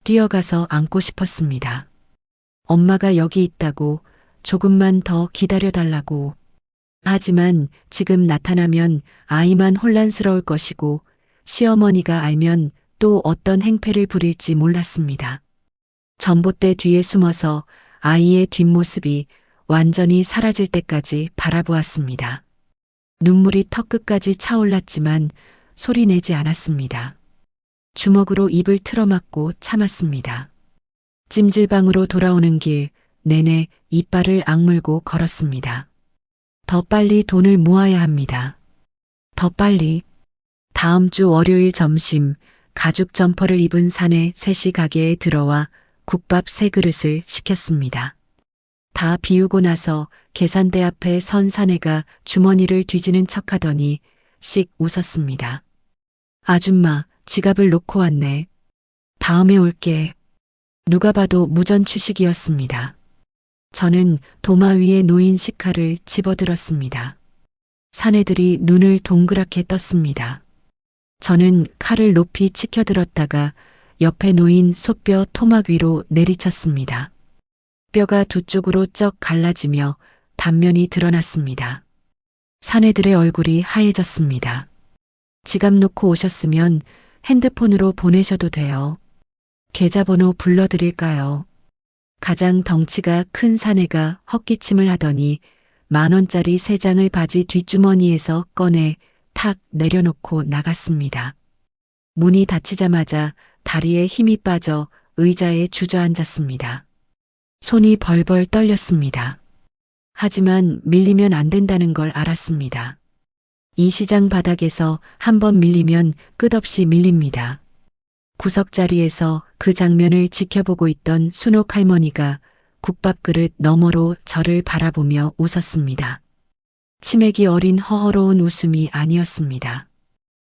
뛰어가서 안고 싶었습니다. 엄마가 여기 있다고, 조금만 더 기다려달라고. 하지만 지금 나타나면 아이만 혼란스러울 것이고 시어머니가 알면 또 어떤 행패를 부릴지 몰랐습니다. 전봇대 뒤에 숨어서 아이의 뒷모습이 완전히 사라질 때까지 바라보았습니다. 눈물이 턱끝까지 차올랐지만 소리 내지 않았습니다. 주먹으로 입을 틀어막고 참았습니다. 찜질방으로 돌아오는 길 내내 이빨을 악물고 걸었습니다. 더 빨리 돈을 모아야 합니다. 더 빨리. 다음 주 월요일 점심 가죽 점퍼를 입은 사내 셋이 가게에 들어와 국밥 3그릇을 시켰습니다. 다 비우고 나서 계산대 앞에 선 사내가 주머니를 뒤지는 척하더니 씩 웃었습니다. 아줌마, 지갑을 놓고 왔네. 다음에 올게. 누가 봐도 무전취식이었습니다. 저는 도마 위에 놓인 식칼을 집어들었습니다. 사내들이 눈을 동그랗게 떴습니다. 저는 칼을 높이 치켜들었다가 옆에 놓인 소뼈 토막 위로 내리쳤습니다. 뼈가 두 쪽으로 쩍 갈라지며 단면이 드러났습니다. 사내들의 얼굴이 하얘졌습니다. 지갑 놓고 오셨으면 핸드폰으로 보내셔도 돼요. 계좌번호 불러드릴까요? 가장 덩치가 큰 사내가 헛기침을 하더니 10,000원짜리 3장을 바지 뒷주머니에서 꺼내 탁 내려놓고 나갔습니다. 문이 닫히자마자 다리에 힘이 빠져 의자에 주저앉았습니다. 손이 벌벌 떨렸습니다. 하지만 밀리면 안 된다는 걸 알았습니다. 이 시장 바닥에서 한번 밀리면 끝없이 밀립니다. 구석자리에서 그 장면을 지켜보고 있던 순옥 할머니가 국밥 그릇 너머로 저를 바라보며 웃었습니다. 치맥이 어린 허허로운 웃음이 아니었습니다.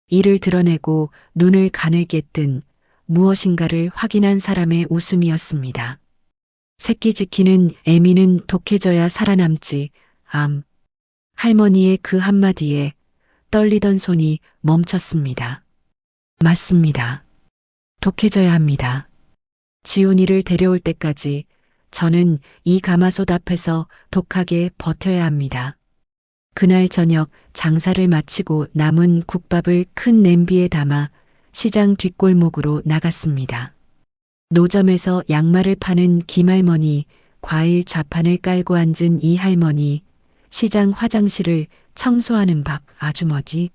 이를 드러내고 눈을 가늘게 뜬 무엇인가를 확인한 사람의 웃음이었습니다. 새끼 지키는 애미는 독해져야 살아남지, 암. 할머니의 그 한마디에 떨리던 손이 멈췄습니다. 맞습니다. 독해져야 합니다. 지훈이를 데려올 때까지 저는 이 가마솥 앞에서 독하게 버텨야 합니다. 그날 저녁 장사를 마치고 남은 국밥을 큰 냄비에 담아 시장 뒷골목으로 나갔습니다. 노점에서 양말을 파는 김할머니, 과일 좌판을 깔고 앉은 이 할머니, 시장 화장실을 청소하는 박 아주머니,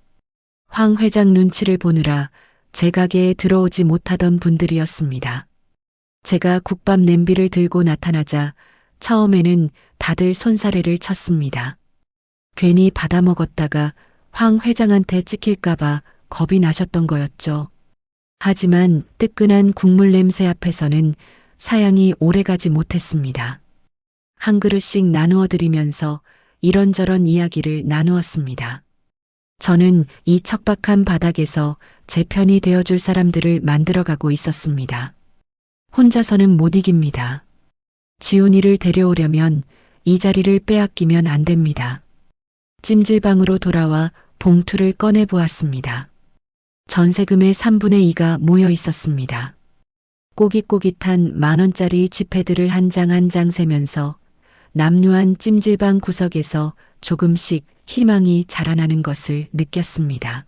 황 회장 눈치를 보느라 제 가게에 들어오지 못하던 분들이었습니다. 제가 국밥 냄비를 들고 나타나자 처음에는 다들 손사래를 쳤습니다. 괜히 받아먹었다가 황 회장한테 찍힐까봐 겁이 나셨던 거였죠. 하지만 뜨끈한 국물 냄새 앞에서는 사양이 오래가지 못했습니다. 한 그릇씩 나누어 드리면서 이런저런 이야기를 나누었습니다. 저는 이 척박한 바닥에서 제 편이 되어줄 사람들을 만들어가고 있었습니다. 혼자서는 못 이깁니다. 지훈이를 데려오려면 이 자리를 빼앗기면 안 됩니다. 찜질방으로 돌아와 봉투를 꺼내 보았습니다. 전세금의 3분의 2가 모여 있었습니다. 꼬깃꼬깃한 10,000원짜리 지폐들을 한 장 한 장 세면서 남루한 찜질방 구석에서 조금씩 희망이 자라나는 것을 느꼈습니다.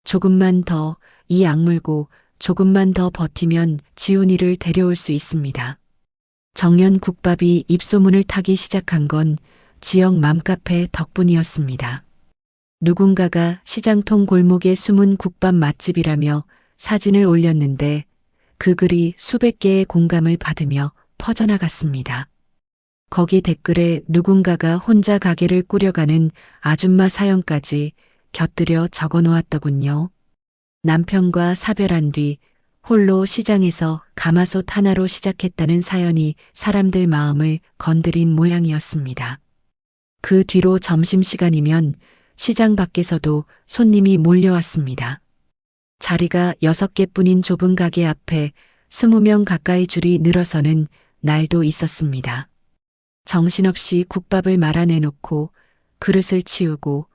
조금만 더 이 악물고 조금만 더 버티면 지훈이를 데려올 수 있습니다. 정연 국밥이 입소문을 타기 시작한 건 지역 맘카페 덕분이었습니다. 누군가가 시장통 골목의 숨은 국밥 맛집이라며 사진을 올렸는데 그 글이 수백 개의 공감을 받으며 퍼져나갔습니다. 거기 댓글에 누군가가 혼자 가게를 꾸려가는 아줌마 사연까지 곁들여 적어 놓았더군요. 남편과 사별한 뒤 홀로 시장에서 가마솥 하나로 시작했다는 사연이 사람들 마음을 건드린 모양이었습니다. 그 뒤로 점심시간이면 시장 밖에서도 손님이 몰려왔습니다. 자리가 6개뿐인 좁은 가게 앞에 20명 가까이 줄이 늘어서는 날도 있었습니다. 정신없이 국밥을 말아내놓고 그릇을 치우고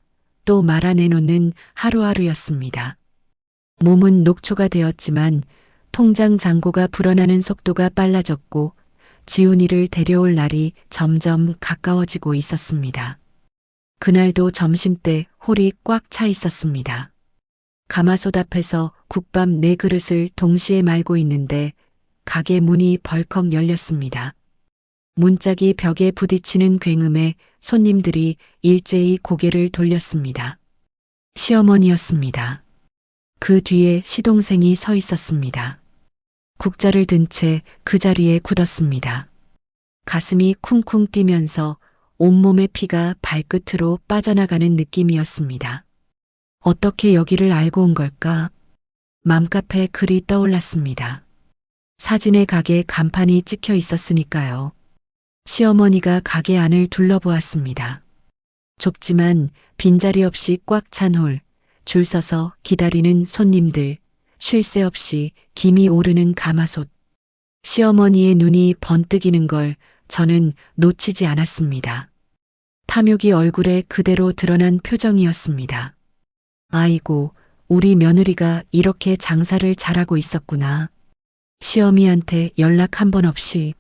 또 말아내놓는 하루하루였습니다. 몸은 녹초가 되었지만 통장 잔고가 불어나는 속도가 빨라졌고 지훈이를 데려올 날이 점점 가까워지고 있었습니다. 그날도 점심때 홀이 꽉 차 있었습니다. 가마솥 앞에서 국밥 4그릇을 동시에 말고 있는데 가게 문이 벌컥 열렸습니다. 문짝이 벽에 부딪히는 굉음에 손님들이 일제히 고개를 돌렸습니다. 시어머니였습니다. 그 뒤에 시동생이 서 있었습니다. 국자를 든 채 그 자리에 굳었습니다. 가슴이 쿵쿵 뛰면서 온몸의 피가 발끝으로 빠져나가는 느낌이었습니다. 어떻게 여기를 알고 온 걸까? 맘카페 글이 떠올랐습니다. 사진에 가게 간판이 찍혀 있었으니까요. 시어머니가 가게 안을 둘러보았습니다. 좁지만 빈자리 없이 꽉 찬 홀, 줄 서서 기다리는 손님들, 쉴 새 없이 김이 오르는 가마솥. 시어머니의 눈이 번뜩이는 걸 저는 놓치지 않았습니다. 탐욕이 얼굴에 그대로 드러난 표정이었습니다. 아이고, 우리 며느리가 이렇게 장사를 잘하고 있었구나. 시어미한테 연락 한 번 없이.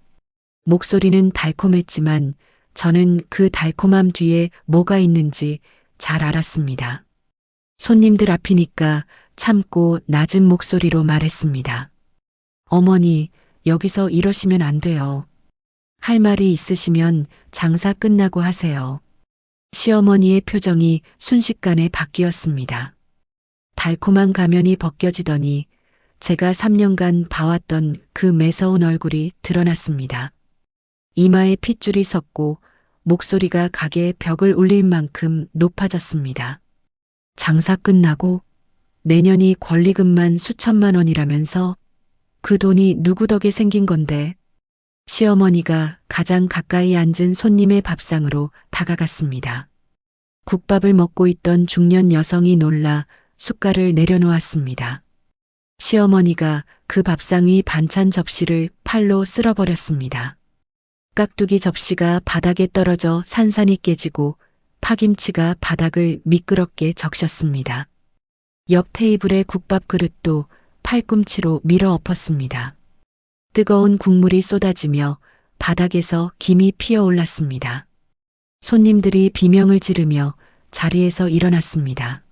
목소리는 달콤했지만 저는 그 달콤함 뒤에 뭐가 있는지 잘 알았습니다. 손님들 앞이니까 참고 낮은 목소리로 말했습니다. 어머니, 여기서 이러시면 안 돼요. 할 말이 있으시면 장사 끝나고 하세요. 시어머니의 표정이 순식간에 바뀌었습니다. 달콤한 가면이 벗겨지더니 제가 3년간 봐왔던 그 매서운 얼굴이 드러났습니다. 이마에 핏줄이 섰고 목소리가 가게 벽을 울릴 만큼 높아졌습니다. 장사 끝나고 내년이 권리금만 수천만 원이라면서 그 돈이 누구 덕에 생긴 건데. 시어머니가 가장 가까이 앉은 손님의 밥상으로 다가갔습니다. 국밥을 먹고 있던 중년 여성이 놀라 숟갈을 내려놓았습니다. 시어머니가 그 밥상 위 반찬 접시를 팔로 쓸어버렸습니다. 깍두기 접시가 바닥에 떨어져 산산이 깨지고 파김치가 바닥을 미끄럽게 적셨습니다. 옆 테이블의 국밥 그릇도 팔꿈치로 밀어 엎었습니다. 뜨거운 국물이 쏟아지며 바닥에서 김이 피어올랐습니다. 손님들이 비명을 지르며 자리에서 일어났습니다.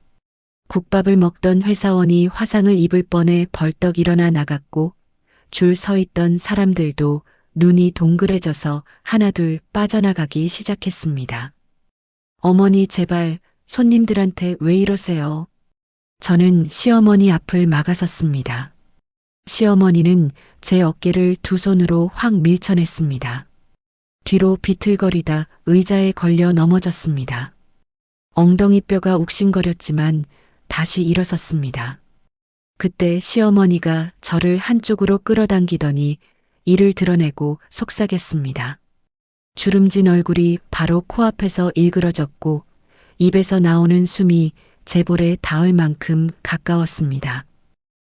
국밥을 먹던 회사원이 화상을 입을 뻔해 벌떡 일어나 나갔고 줄 서 있던 사람들도 눈이 동그래져서 하나둘 빠져나가기 시작했습니다. 어머니 제발 손님들한테 왜 이러세요? 저는 시어머니 앞을 막아섰습니다. 시어머니는 제 어깨를 두 손으로 확 밀쳐냈습니다. 뒤로 비틀거리다 의자에 걸려 넘어졌습니다. 엉덩이뼈가 욱신거렸지만 다시 일어섰습니다. 그때 시어머니가 저를 한쪽으로 끌어당기더니 이를 드러내고 속삭였습니다. 주름진 얼굴이 바로 코앞에서 일그러졌고 입에서 나오는 숨이 제 볼에 닿을 만큼 가까웠습니다.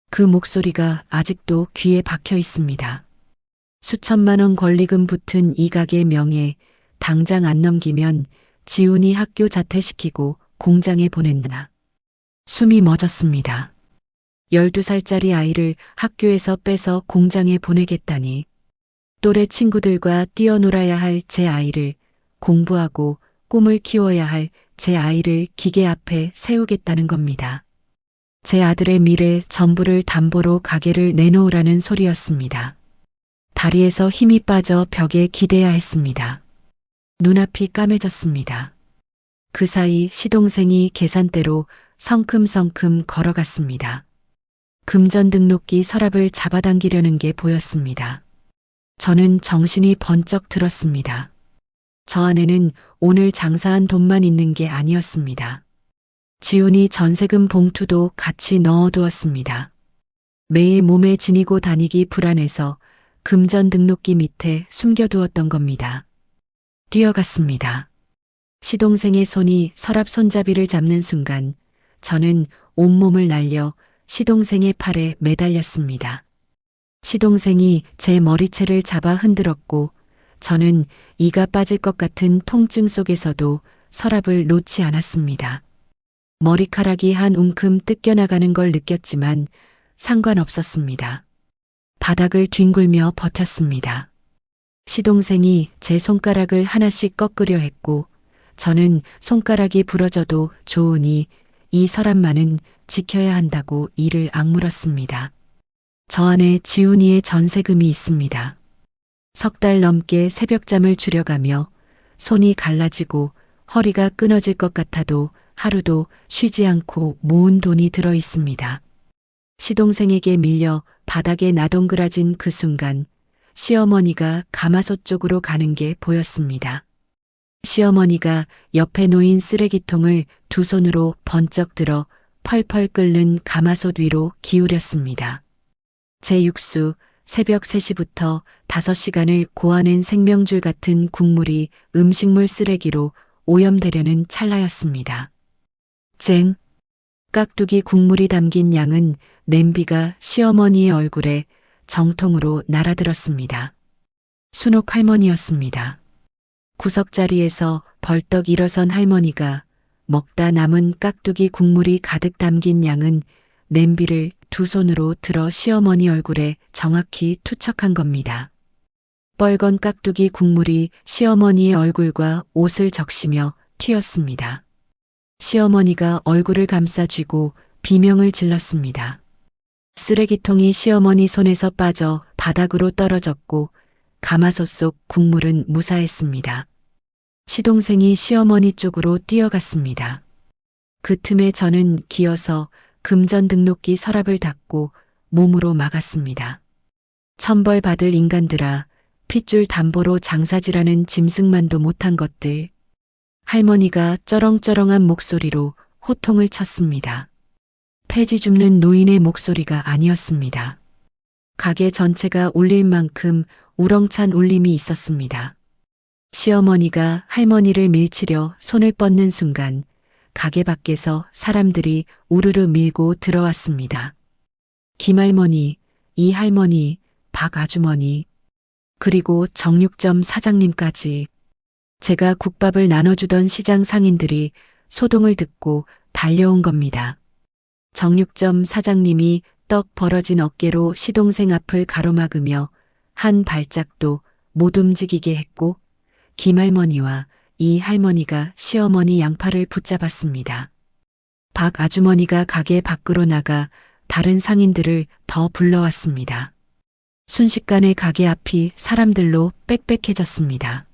그 목소리가 아직도 귀에 박혀 있습니다. 수천만 원 권리금 붙은 이 가게 명예 당장 안 넘기면 지훈이 학교 자퇴시키고 공장에 보낸다. 숨이 멎었습니다. 12살짜리 아이를 학교에서 빼서 공장에 보내겠다니. 또래 친구들과 뛰어놀아야 할 제 아이를, 공부하고 꿈을 키워야 할 제 아이를 기계 앞에 세우겠다는 겁니다. 제 아들의 미래 전부를 담보로 가게를 내놓으라는 소리였습니다. 다리에서 힘이 빠져 벽에 기대야 했습니다. 눈앞이 까매졌습니다. 그 사이 시동생이 계산대로 성큼성큼 걸어갔습니다. 금전 등록기 서랍을 잡아당기려는 게 보였습니다. 저는 정신이 번쩍 들었습니다. 저 안에는 오늘 장사한 돈만 있는 게 아니었습니다. 지훈이 전세금 봉투도 같이 넣어두었습니다. 매일 몸에 지니고 다니기 불안해서 금전 등록기 밑에 숨겨두었던 겁니다. 뛰어갔습니다. 시동생의 손이 서랍 손잡이를 잡는 순간 저는 온몸을 날려 시동생의 팔에 매달렸습니다. 시동생이 제 머리채를 잡아 흔들었고 저는 이가 빠질 것 같은 통증 속에서도 서랍을 놓지 않았습니다. 머리카락이 한 움큼 뜯겨나가는 걸 느꼈지만 상관없었습니다. 바닥을 뒹굴며 버텼습니다. 시동생이 제 손가락을 하나씩 꺾으려 했고 저는 손가락이 부러져도 좋으니 이 서랍만은 지켜야 한다고 이를 악물었습니다. 저 안에 지훈이의 전세금이 있습니다. 석 달 넘게 새벽잠을 줄여가며 손이 갈라지고 허리가 끊어질 것 같아도 하루도 쉬지 않고 모은 돈이 들어 있습니다. 시동생에게 밀려 바닥에 나동그라진 그 순간 시어머니가 가마솥 쪽으로 가는 게 보였습니다. 시어머니가 옆에 놓인 쓰레기통을 두 손으로 번쩍 들어 펄펄 끓는 가마솥 위로 기울였습니다. 제 육수 새벽 3시부터 5시간을 고아낸 생명줄 같은 국물이 음식물 쓰레기로 오염되려는 찰나였습니다. 쨍! 깍두기 국물이 담긴 양은 냄비가 시어머니의 얼굴에 정통으로 날아들었습니다. 순옥 할머니였습니다. 구석자리에서 벌떡 일어선 할머니가 먹다 남은 깍두기 국물이 가득 담긴 양은 냄비를 두 손으로 들어 시어머니 얼굴에 정확히 투척한 겁니다. 뻘건 깍두기 국물이 시어머니의 얼굴과 옷을 적시며 튀었습니다. 시어머니가 얼굴을 감싸쥐고 비명을 질렀습니다. 쓰레기통이 시어머니 손에서 빠져 바닥으로 떨어졌고 가마솥 속 국물은 무사했습니다. 시동생이 시어머니 쪽으로 뛰어갔습니다. 그 틈에 저는 기어서 금전 등록기 서랍을 닫고 몸으로 막았습니다. 천벌받을 인간들아, 핏줄 담보로 장사지라는 짐승만도 못한 것들. 할머니가 쩌렁쩌렁한 목소리로 호통을 쳤습니다. 폐지 줍는 노인의 목소리가 아니었습니다. 가게 전체가 울릴 만큼 우렁찬 울림이 있었습니다. 시어머니가 할머니를 밀치려 손을 뻗는 순간 가게 밖에서 사람들이 우르르 밀고 들어왔습니다. 김할머니, 이할머니, 박아주머니, 그리고 정육점 사장님까지. 제가 국밥을 나눠주던 시장 상인들이 소동을 듣고 달려온 겁니다. 정육점 사장님이 떡 벌어진 어깨로 시동생 앞을 가로막으며 한 발짝도 못 움직이게 했고 김할머니와 이 할머니가 시어머니 양팔을 붙잡았습니다. 박 아주머니가 가게 밖으로 나가 다른 상인들을 더 불러왔습니다. 순식간에 가게 앞이 사람들로 빽빽해졌습니다.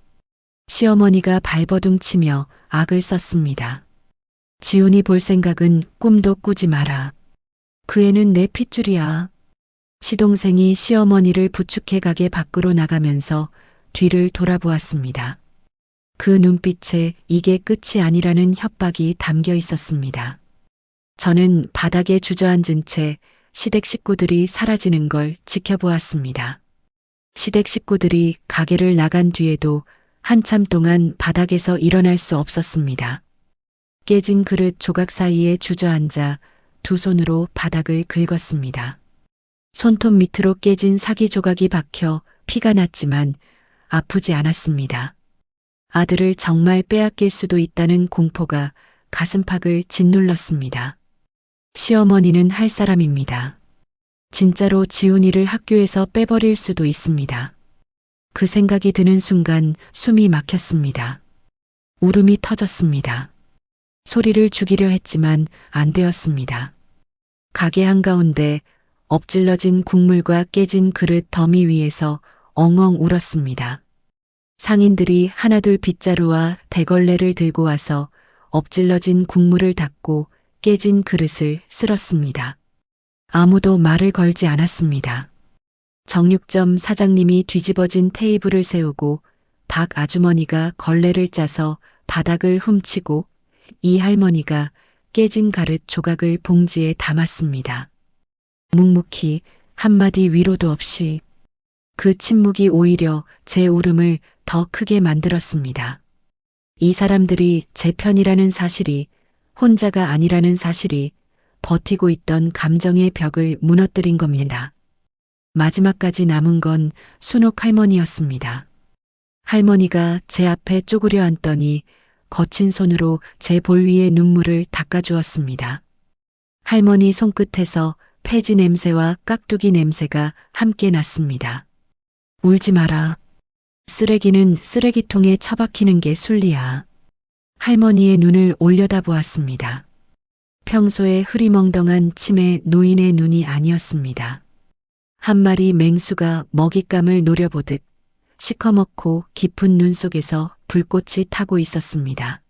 시어머니가 발버둥 치며 악을 썼습니다. 지훈이 볼 생각은 꿈도 꾸지 마라. 그 애는 내 핏줄이야. 시동생이 시어머니를 부축해 가게 밖으로 나가면서 뒤를 돌아보았습니다. 그 눈빛에 이게 끝이 아니라는 협박이 담겨 있었습니다. 저는 바닥에 주저앉은 채 시댁 식구들이 사라지는 걸 지켜보았습니다. 시댁 식구들이 가게를 나간 뒤에도 한참 동안 바닥에서 일어날 수 없었습니다. 깨진 그릇 조각 사이에 주저앉아 두 손으로 바닥을 긁었습니다. 손톱 밑으로 깨진 사기 조각이 박혀 피가 났지만 아프지 않았습니다. 아들을 정말 빼앗길 수도 있다는 공포가 가슴팍을 짓눌렀습니다. 시어머니는 할 사람입니다. 진짜로 지훈이를 학교에서 빼버릴 수도 있습니다. 그 생각이 드는 순간 숨이 막혔습니다. 울음이 터졌습니다. 소리를 죽이려 했지만 안 되었습니다. 가게 한가운데 엎질러진 국물과 깨진 그릇 더미 위에서 엉엉 울었습니다. 상인들이 하나둘 빗자루와 대걸레를 들고 와서 엎질러진 국물을 닦고 깨진 그릇을 쓸었습니다. 아무도 말을 걸지 않았습니다. 정육점 사장님이 뒤집어진 테이블을 세우고 박 아주머니가 걸레를 짜서 바닥을 훔치고 이 할머니가 깨진 가릇 조각을 봉지에 담았습니다. 묵묵히 한마디 위로도 없이. 그 침묵이 오히려 제 울음을 더 크게 만들었습니다. 이 사람들이 제 편이라는 사실이, 혼자가 아니라는 사실이 버티고 있던 감정의 벽을 무너뜨린 겁니다. 마지막까지 남은 건 순옥 할머니였습니다. 할머니가 제 앞에 쪼그려 앉더니 거친 손으로 제 볼 위에 눈물을 닦아주었습니다. 할머니 손끝에서 폐지 냄새와 깍두기 냄새가 함께 났습니다. 울지 마라. 쓰레기는 쓰레기통에 처박히는 게 순리야. 할머니의 눈을 올려다 보았습니다. 평소에 흐리멍덩한 치매 노인의 눈이 아니었습니다. 한 마리 맹수가 먹잇감을 노려보듯 시커멓고 깊은 눈 속에서 불꽃이 타고 있었습니다.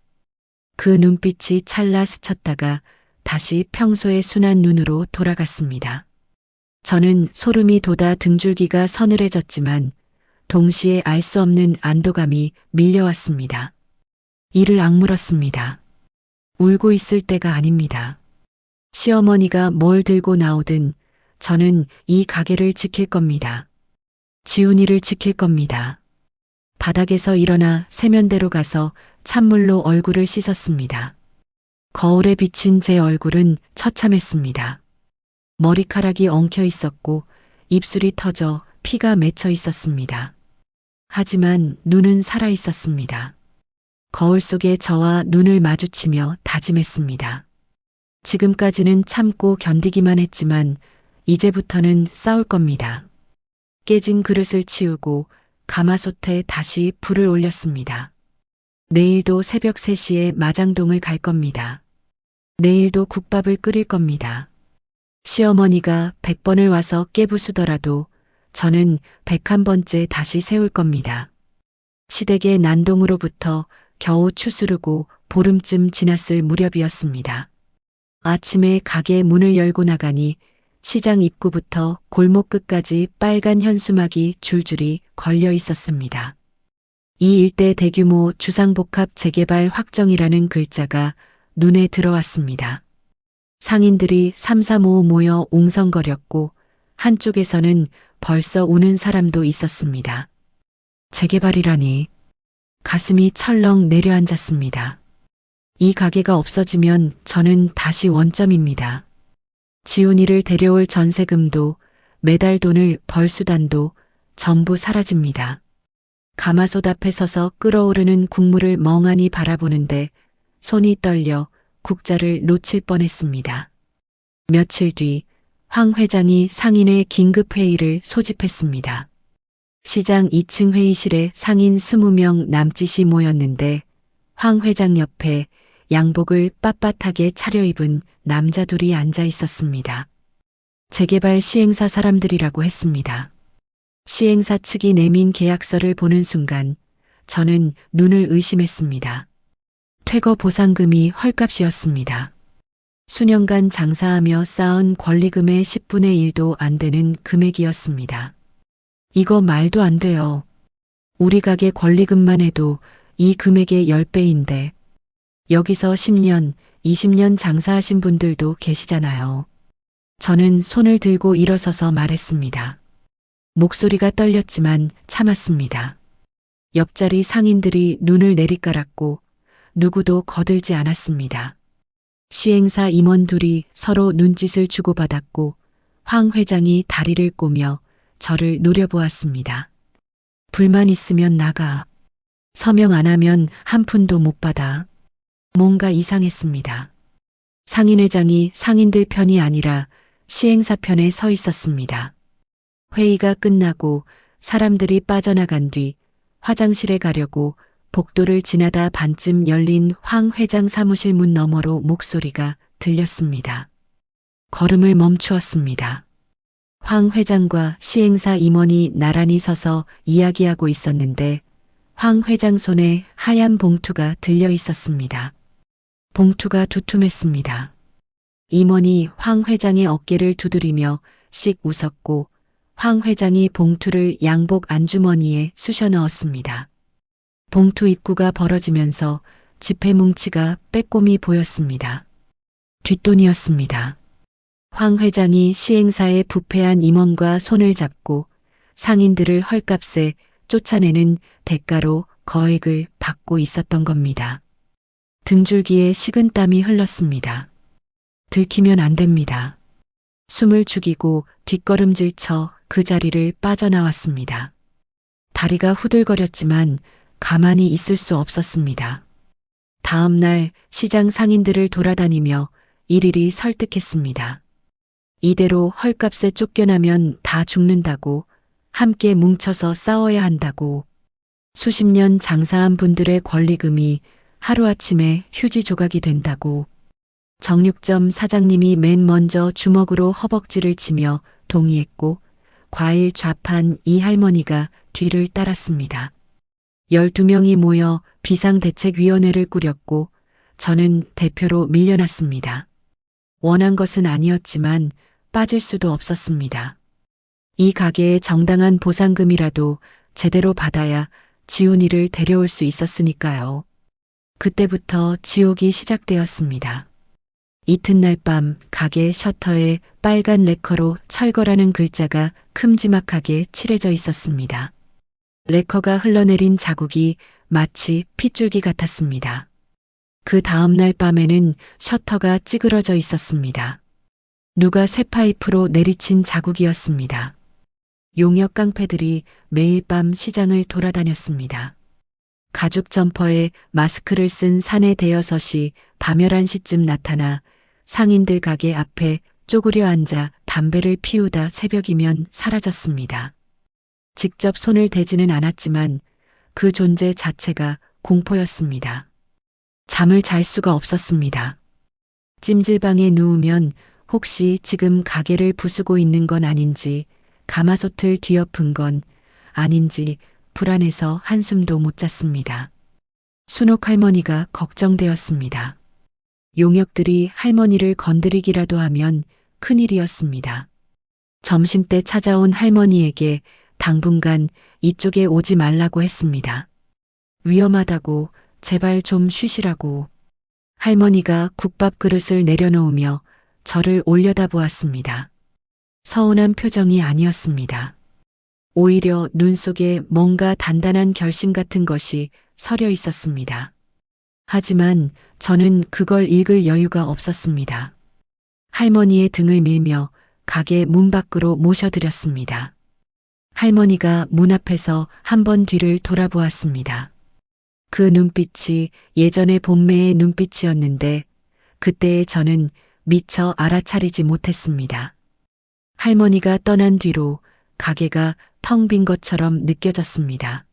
그 눈빛이 찰나 스쳤다가 다시 평소의 순한 눈으로 돌아갔습니다. 저는 소름이 돋아 등줄기가 서늘해졌지만 동시에 알 수 없는 안도감이 밀려왔습니다. 이를 악물었습니다. 울고 있을 때가 아닙니다. 시어머니가 뭘 들고 나오든 저는 이 가게를 지킬 겁니다. 지훈이를 지킬 겁니다. 바닥에서 일어나 세면대로 가서 찬물로 얼굴을 씻었습니다. 거울에 비친 제 얼굴은 처참했습니다. 머리카락이 엉켜 있었고 입술이 터져 피가 맺혀 있었습니다. 하지만 눈은 살아 있었습니다. 거울 속에 저와 눈을 마주치며 다짐했습니다. 지금까지는 참고 견디기만 했지만 이제부터는 싸울 겁니다. 깨진 그릇을 치우고 가마솥에 다시 불을 올렸습니다. 내일도 새벽 3시에 마장동을 갈 겁니다. 내일도 국밥을 끓일 겁니다. 시어머니가 100번을 와서 깨부수더라도 저는 101번째 다시 세울 겁니다. 시댁의 난동으로부터 겨우 추스르고 보름쯤 지났을 무렵이었습니다. 아침에 가게 문을 열고 나가니 시장 입구부터 골목 끝까지 빨간 현수막이 줄줄이 걸려 있었습니다. 이 일대 대규모 주상복합 재개발 확정이라는 글자가 눈에 들어왔습니다. 상인들이 삼삼오오 모여 웅성거렸고 한쪽에서는 벌써 우는 사람도 있었습니다. 재개발이라니 가슴이 철렁 내려앉았습니다. 이 가게가 없어지면 저는 다시 원점입니다. 지훈이를 데려올 전세금도 매달 돈을 벌 수단도 전부 사라집니다. 가마솥 앞에 서서 끓어오르는 국물을 멍하니 바라보는데 손이 떨려 국자를 놓칠 뻔했습니다. 며칠 뒤 황 회장이 상인의 긴급회의를 소집했습니다. 시장 2층 회의실에 상인 20명 남짓이 모였는데 황 회장 옆에 양복을 빳빳하게 차려입은 남자 둘이 앉아 있었습니다. 재개발 시행사 사람들이라고 했습니다. 시행사 측이 내민 계약서를 보는 순간 저는 눈을 의심했습니다. 퇴거 보상금이 헐값이었습니다. 수년간 장사하며 쌓은 권리금의 10분의 1도 안 되는 금액이었습니다. 이거 말도 안 돼요. 우리 가게 권리금만 해도 이 금액의 10배인데 여기서 10년, 20년 장사하신 분들도 계시잖아요. 저는 손을 들고 일어서서 말했습니다. 목소리가 떨렸지만 참았습니다. 옆자리 상인들이 눈을 내리깔았고 누구도 거들지 않았습니다. 시행사 임원 둘이 서로 눈짓을 주고받았고 황 회장이 다리를 꼬며 저를 노려보았습니다. 불만 있으면 나가. 서명 안 하면 한 푼도 못 받아. 뭔가 이상했습니다. 상인회장이 상인들 편이 아니라 시행사 편에 서 있었습니다. 회의가 끝나고 사람들이 빠져나간 뒤 화장실에 가려고 복도를 지나다 반쯤 열린 황 회장 사무실 문 너머로 목소리가 들렸습니다. 걸음을 멈추었습니다. 황 회장과 시행사 임원이 나란히 서서 이야기하고 있었는데 황 회장 손에 하얀 봉투가 들려 있었습니다. 봉투가 두툼했습니다. 임원이 황 회장의 어깨를 두드리며 씩 웃었고 황 회장이 봉투를 양복 안주머니에 쑤셔 넣었습니다. 봉투 입구가 벌어지면서 지폐 뭉치가 빼꼼히 보였습니다. 뒷돈이었습니다. 황 회장이 시행사의 부패한 임원과 손을 잡고 상인들을 헐값에 쫓아내는 대가로 거액을 받고 있었던 겁니다. 등줄기에 식은땀이 흘렀습니다. 들키면 안 됩니다. 숨을 죽이고 뒷걸음질 쳐 그 자리를 빠져나왔습니다. 다리가 후들거렸지만 가만히 있을 수 없었습니다. 다음 날 시장 상인들을 돌아다니며 일일이 설득했습니다. 이대로 헐값에 쫓겨나면 다 죽는다고, 함께 뭉쳐서 싸워야 한다고, 수십 년 장사한 분들의 권리금이 하루아침에 휴지 조각이 된다고, 정육점 사장님이 맨 먼저 주먹으로 허벅지를 치며 동의했고 과일 좌판 이 할머니가 뒤를 따랐습니다. 12명이 모여 비상대책위원회를 꾸렸고 저는 대표로 밀려났습니다. 원한 것은 아니었지만 빠질 수도 없었습니다. 이 가게의 정당한 보상금이라도 제대로 받아야 지훈이를 데려올 수 있었으니까요. 그때부터 지옥이 시작되었습니다. 이튿날 밤 가게 셔터에 빨간 레커로 철거라는 글자가 큼지막하게 칠해져 있었습니다. 레커가 흘러내린 자국이 마치 핏줄기 같았습니다. 그 다음날 밤에는 셔터가 찌그러져 있었습니다. 누가 쇠파이프로 내리친 자국이었습니다. 용역 깡패들이 매일 밤 시장을 돌아다녔습니다. 가죽 점퍼에 마스크를 쓴 사내 대여섯이 밤 11시쯤 나타나 상인들 가게 앞에 쪼그려 앉아 담배를 피우다 새벽이면 사라졌습니다. 직접 손을 대지는 않았지만 그 존재 자체가 공포였습니다. 잠을 잘 수가 없었습니다. 찜질방에 누우면 혹시 지금 가게를 부수고 있는 건 아닌지, 가마솥을 뒤엎은 건 아닌지 불안해서 한숨도 못 잤습니다. 순옥 할머니가 걱정되었습니다. 용역들이 할머니를 건드리기라도 하면 큰일이었습니다. 점심때 찾아온 할머니에게 당분간 이쪽에 오지 말라고 했습니다. 위험하다고, 제발 좀 쉬시라고. 할머니가 국밥 그릇을 내려놓으며 저를 올려다보았습니다. 서운한 표정이 아니었습니다. 오히려 눈 속에 뭔가 단단한 결심 같은 것이 서려 있었습니다. 하지만 저는 그걸 읽을 여유가 없었습니다. 할머니의 등을 밀며 가게 문 밖으로 모셔드렸습니다. 할머니가 문 앞에서 한 번 뒤를 돌아보았습니다. 그 눈빛이 예전의 본매의 눈빛이었는데 그때의 저는 미처 알아차리지 못했습니다. 할머니가 떠난 뒤로 가게가 텅 빈 것처럼 느껴졌습니다.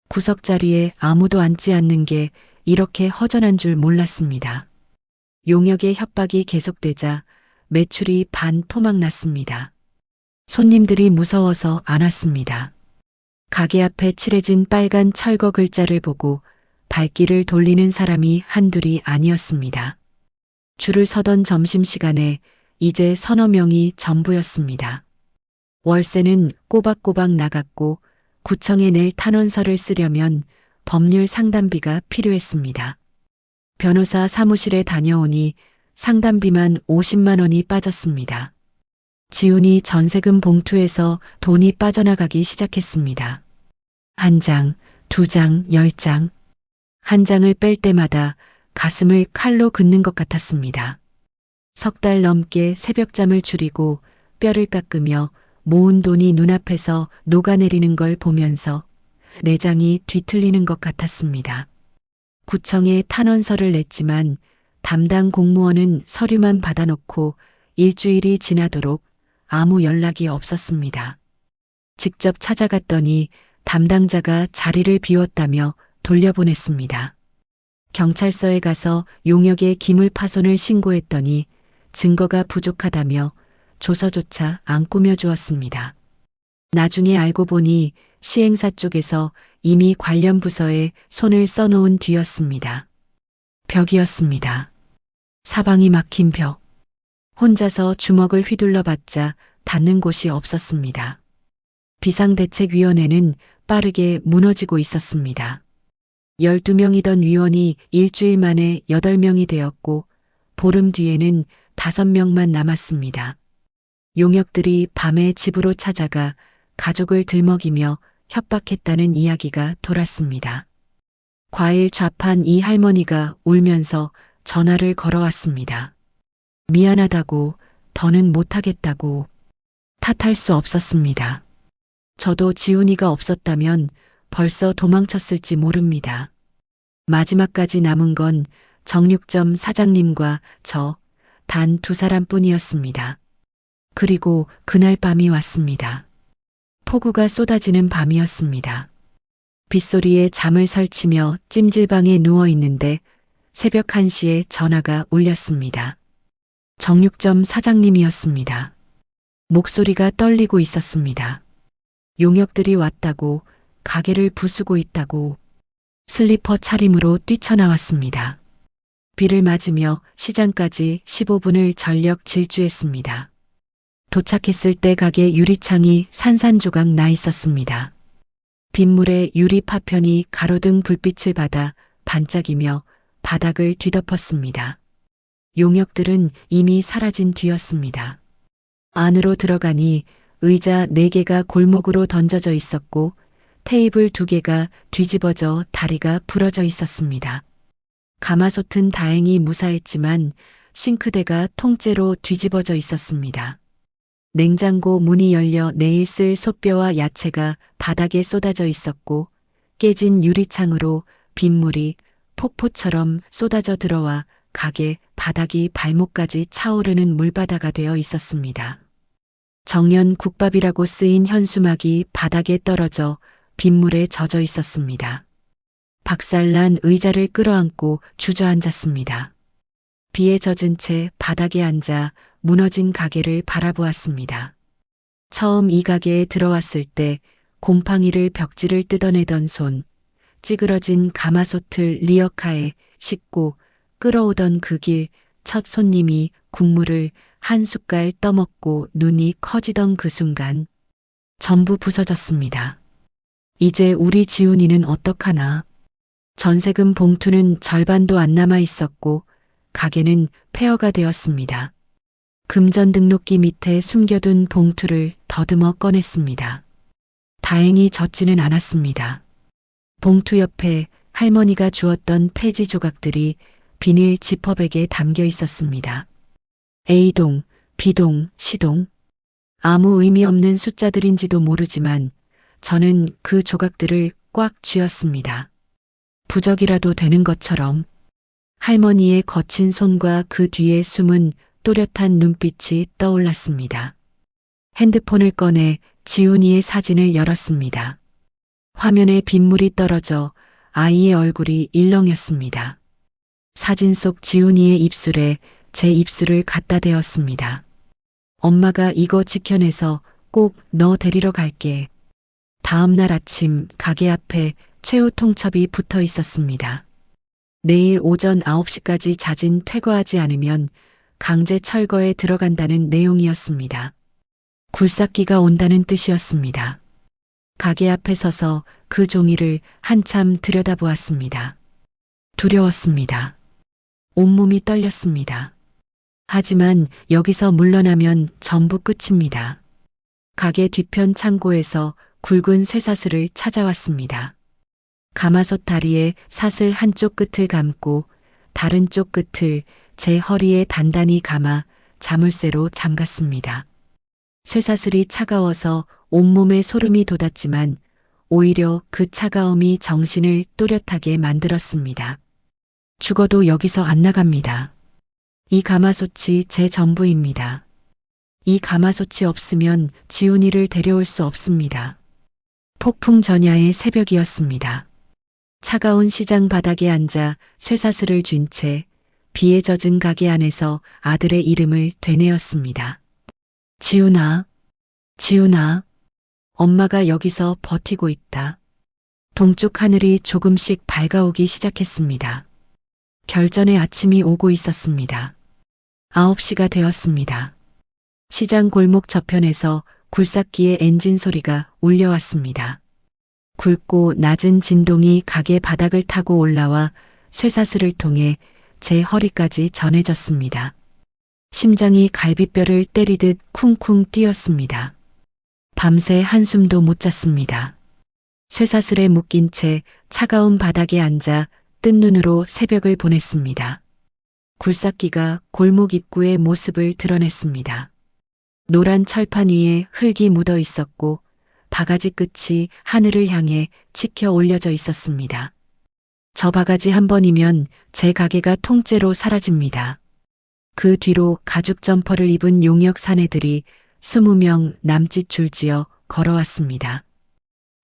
구석자리에 아무도 앉지 않는 게 이렇게 허전한 줄 몰랐습니다. 용역의 협박이 계속되자 매출이 반 토막 났습니다. 손님들이 무서워서 안 왔습니다. 가게 앞에 칠해진 빨간 철거 글자를 보고 발길을 돌리는 사람이 한둘이 아니었습니다. 줄을 서던 점심시간에 이제 서너 명이 전부였습니다. 월세는 꼬박꼬박 나갔고 구청에 낼 탄원서를 쓰려면 법률 상담비가 필요했습니다. 변호사 사무실에 다녀오니 상담비만 50만 원이 빠졌습니다. 지훈이 전세금 봉투에서 돈이 빠져나가기 시작했습니다. 한 장, 두 장, 10장. 한 장을 뺄 때마다 가슴을 칼로 긋는 것 같았습니다. 석 달 넘게 새벽잠을 줄이고 뼈를 깎으며 모은 돈이 눈앞에서 녹아내리는 걸 보면서 내장이 뒤틀리는 것 같았습니다. 구청에 탄원서를 냈지만 담당 공무원은 서류만 받아놓고 일주일이 지나도록 아무 연락이 없었습니다. 직접 찾아갔더니 담당자가 자리를 비웠다며 돌려보냈습니다. 경찰서에 가서 용역의 기물 파손을 신고했더니 증거가 부족하다며 조서조차 안 꾸며주었습니다. 나중에 알고 보니 시행사 쪽에서 이미 관련 부서에 손을 써놓은 뒤였습니다. 벽이었습니다. 사방이 막힌 벽. 혼자서 주먹을 휘둘러 봤자 닿는 곳이 없었습니다. 비상대책위원회는 빠르게 무너지고 있었습니다. 12명이던 위원이 일주일 만에 8명이 되었고 보름 뒤에는 5명만 남았습니다. 용역들이 밤에 집으로 찾아가 가족을 들먹이며 협박했다는 이야기가 돌았습니다. 과일 좌판 이 할머니가 울면서 전화를 걸어왔습니다. 미안하다고, 더는 못하겠다고. 탓할 수 없었습니다. 저도 지훈이가 없었다면 벌써 도망쳤을지 모릅니다. 마지막까지 남은 건 정육점 사장님과 저 단 2사람뿐이었습니다. 그리고 그날 밤이 왔습니다. 폭우가 쏟아지는 밤이었습니다. 빗소리에 잠을 설치며 찜질방에 누워 있는데 새벽 1시에 전화가 울렸습니다. 정육점 사장님이었습니다. 목소리가 떨리고 있었습니다. 용역들이 왔다고, 가게를 부수고 있다고. 슬리퍼 차림으로 뛰쳐나왔습니다. 비를 맞으며 시장까지 15분을 전력 질주했습니다. 도착했을 때 가게 유리창이 산산조각 나 있었습니다. 빗물에 유리 파편이 가로등 불빛을 받아 반짝이며 바닥을 뒤덮었습니다. 용역들은 이미 사라진 뒤였습니다. 안으로 들어가니 의자 4개가 골목으로 던져져 있었고 테이블 2개가 뒤집어져 다리가 부러져 있었습니다. 가마솥은 다행히 무사했지만 싱크대가 통째로 뒤집어져 있었습니다. 냉장고 문이 열려 내일 쓸 솥뼈와 야채가 바닥에 쏟아져 있었고 깨진 유리창으로 빗물이 폭포처럼 쏟아져 들어와 가게 바닥이 발목까지 차오르는 물바다가 되어 있었습니다. 정연 국밥이라고 쓰인 현수막이 바닥에 떨어져 빗물에 젖어 있었습니다. 박살난 의자를 끌어안고 주저앉았습니다. 비에 젖은 채 바닥에 앉아 무너진 가게를 바라보았습니다. 처음 이 가게에 들어왔을 때 곰팡이를 벽지를 뜯어내던 손, 찌그러진 가마솥을 리어카에 싣고 끌어오던 그 길 첫 손님이 국물을 한 숟갈 떠먹고 눈이 커지던 그 순간 전부 부서졌습니다. 이제 우리 지훈이는 어떡하나. 전세금 봉투는 절반도 안 남아 있었고 가게는 폐허가 되었습니다. 금전 등록기 밑에 숨겨둔 봉투를 더듬어 꺼냈습니다. 다행히 젖지는 않았습니다. 봉투 옆에 할머니가 주었던 폐지 조각들이 비닐 지퍼백에 담겨 있었습니다. A동, B동, C동. 아무 의미 없는 숫자들인지도 모르지만 저는 그 조각들을 꽉 쥐었습니다. 부적이라도 되는 것처럼. 할머니의 거친 손과 그 뒤에 숨은 또렷한 눈빛이 떠올랐습니다. 핸드폰을 꺼내 지훈이의 사진을 열었습니다. 화면에 빗물이 떨어져 아이의 얼굴이 일렁였습니다. 사진 속 지훈이의 입술에 제 입술을 갖다 대었습니다. 엄마가 이거 지켜내서 꼭 너 데리러 갈게. 다음 날 아침 가게 앞에 최후 통첩이 붙어 있었습니다. 내일 오전 9시까지 자진 퇴거하지 않으면 강제 철거에 들어간다는 내용이었습니다. 굴삭기가 온다는 뜻이었습니다. 가게 앞에 서서 그 종이를 한참 들여다보았습니다. 두려웠습니다. 온몸이 떨렸습니다. 하지만 여기서 물러나면 전부 끝입니다. 가게 뒤편 창고에서 굵은 쇠사슬을 찾아왔습니다. 가마솥 다리에 사슬 한쪽 끝을 감고 다른 쪽 끝을 제 허리에 단단히 감아 자물쇠로 잠갔습니다. 쇠사슬이 차가워서 온몸에 소름이 돋았지만 오히려 그 차가움이 정신을 또렷하게 만들었습니다. 죽어도 여기서 안 나갑니다. 이 가마솥이 제 전부입니다. 이 가마솥이 없으면 지훈이를 데려올 수 없습니다. 폭풍 전야의 새벽이었습니다. 차가운 시장 바닥에 앉아 쇠사슬을 쥔 채 비에 젖은 가게 안에서 아들의 이름을 되뇌었습니다. 지훈아, 지훈아, 엄마가 여기서 버티고 있다. 동쪽 하늘이 조금씩 밝아오기 시작했습니다. 결전의 아침이 오고 있었습니다. 9시가 되었습니다. 시장 골목 저편에서 굴삭기의 엔진 소리가 울려왔습니다. 굵고 낮은 진동이 가게 바닥을 타고 올라와 쇠사슬을 통해 제 허리까지 전해졌습니다. 심장이 갈비뼈를 때리듯 쿵쿵 뛰었습니다. 밤새 한숨도 못 잤습니다. 쇠사슬에 묶인 채 차가운 바닥에 앉아 뜬 눈으로 새벽을 보냈습니다. 굴삭기가 골목 입구의 모습을 드러냈습니다. 노란 철판 위에 흙이 묻어 있었고 바가지 끝이 하늘을 향해 치켜 올려져 있었습니다. 저 바가지 한 번이면 제 가게가 통째로 사라집니다. 그 뒤로 가죽 점퍼를 입은 용역 사내들이 20명 남짓 줄지어 걸어왔습니다.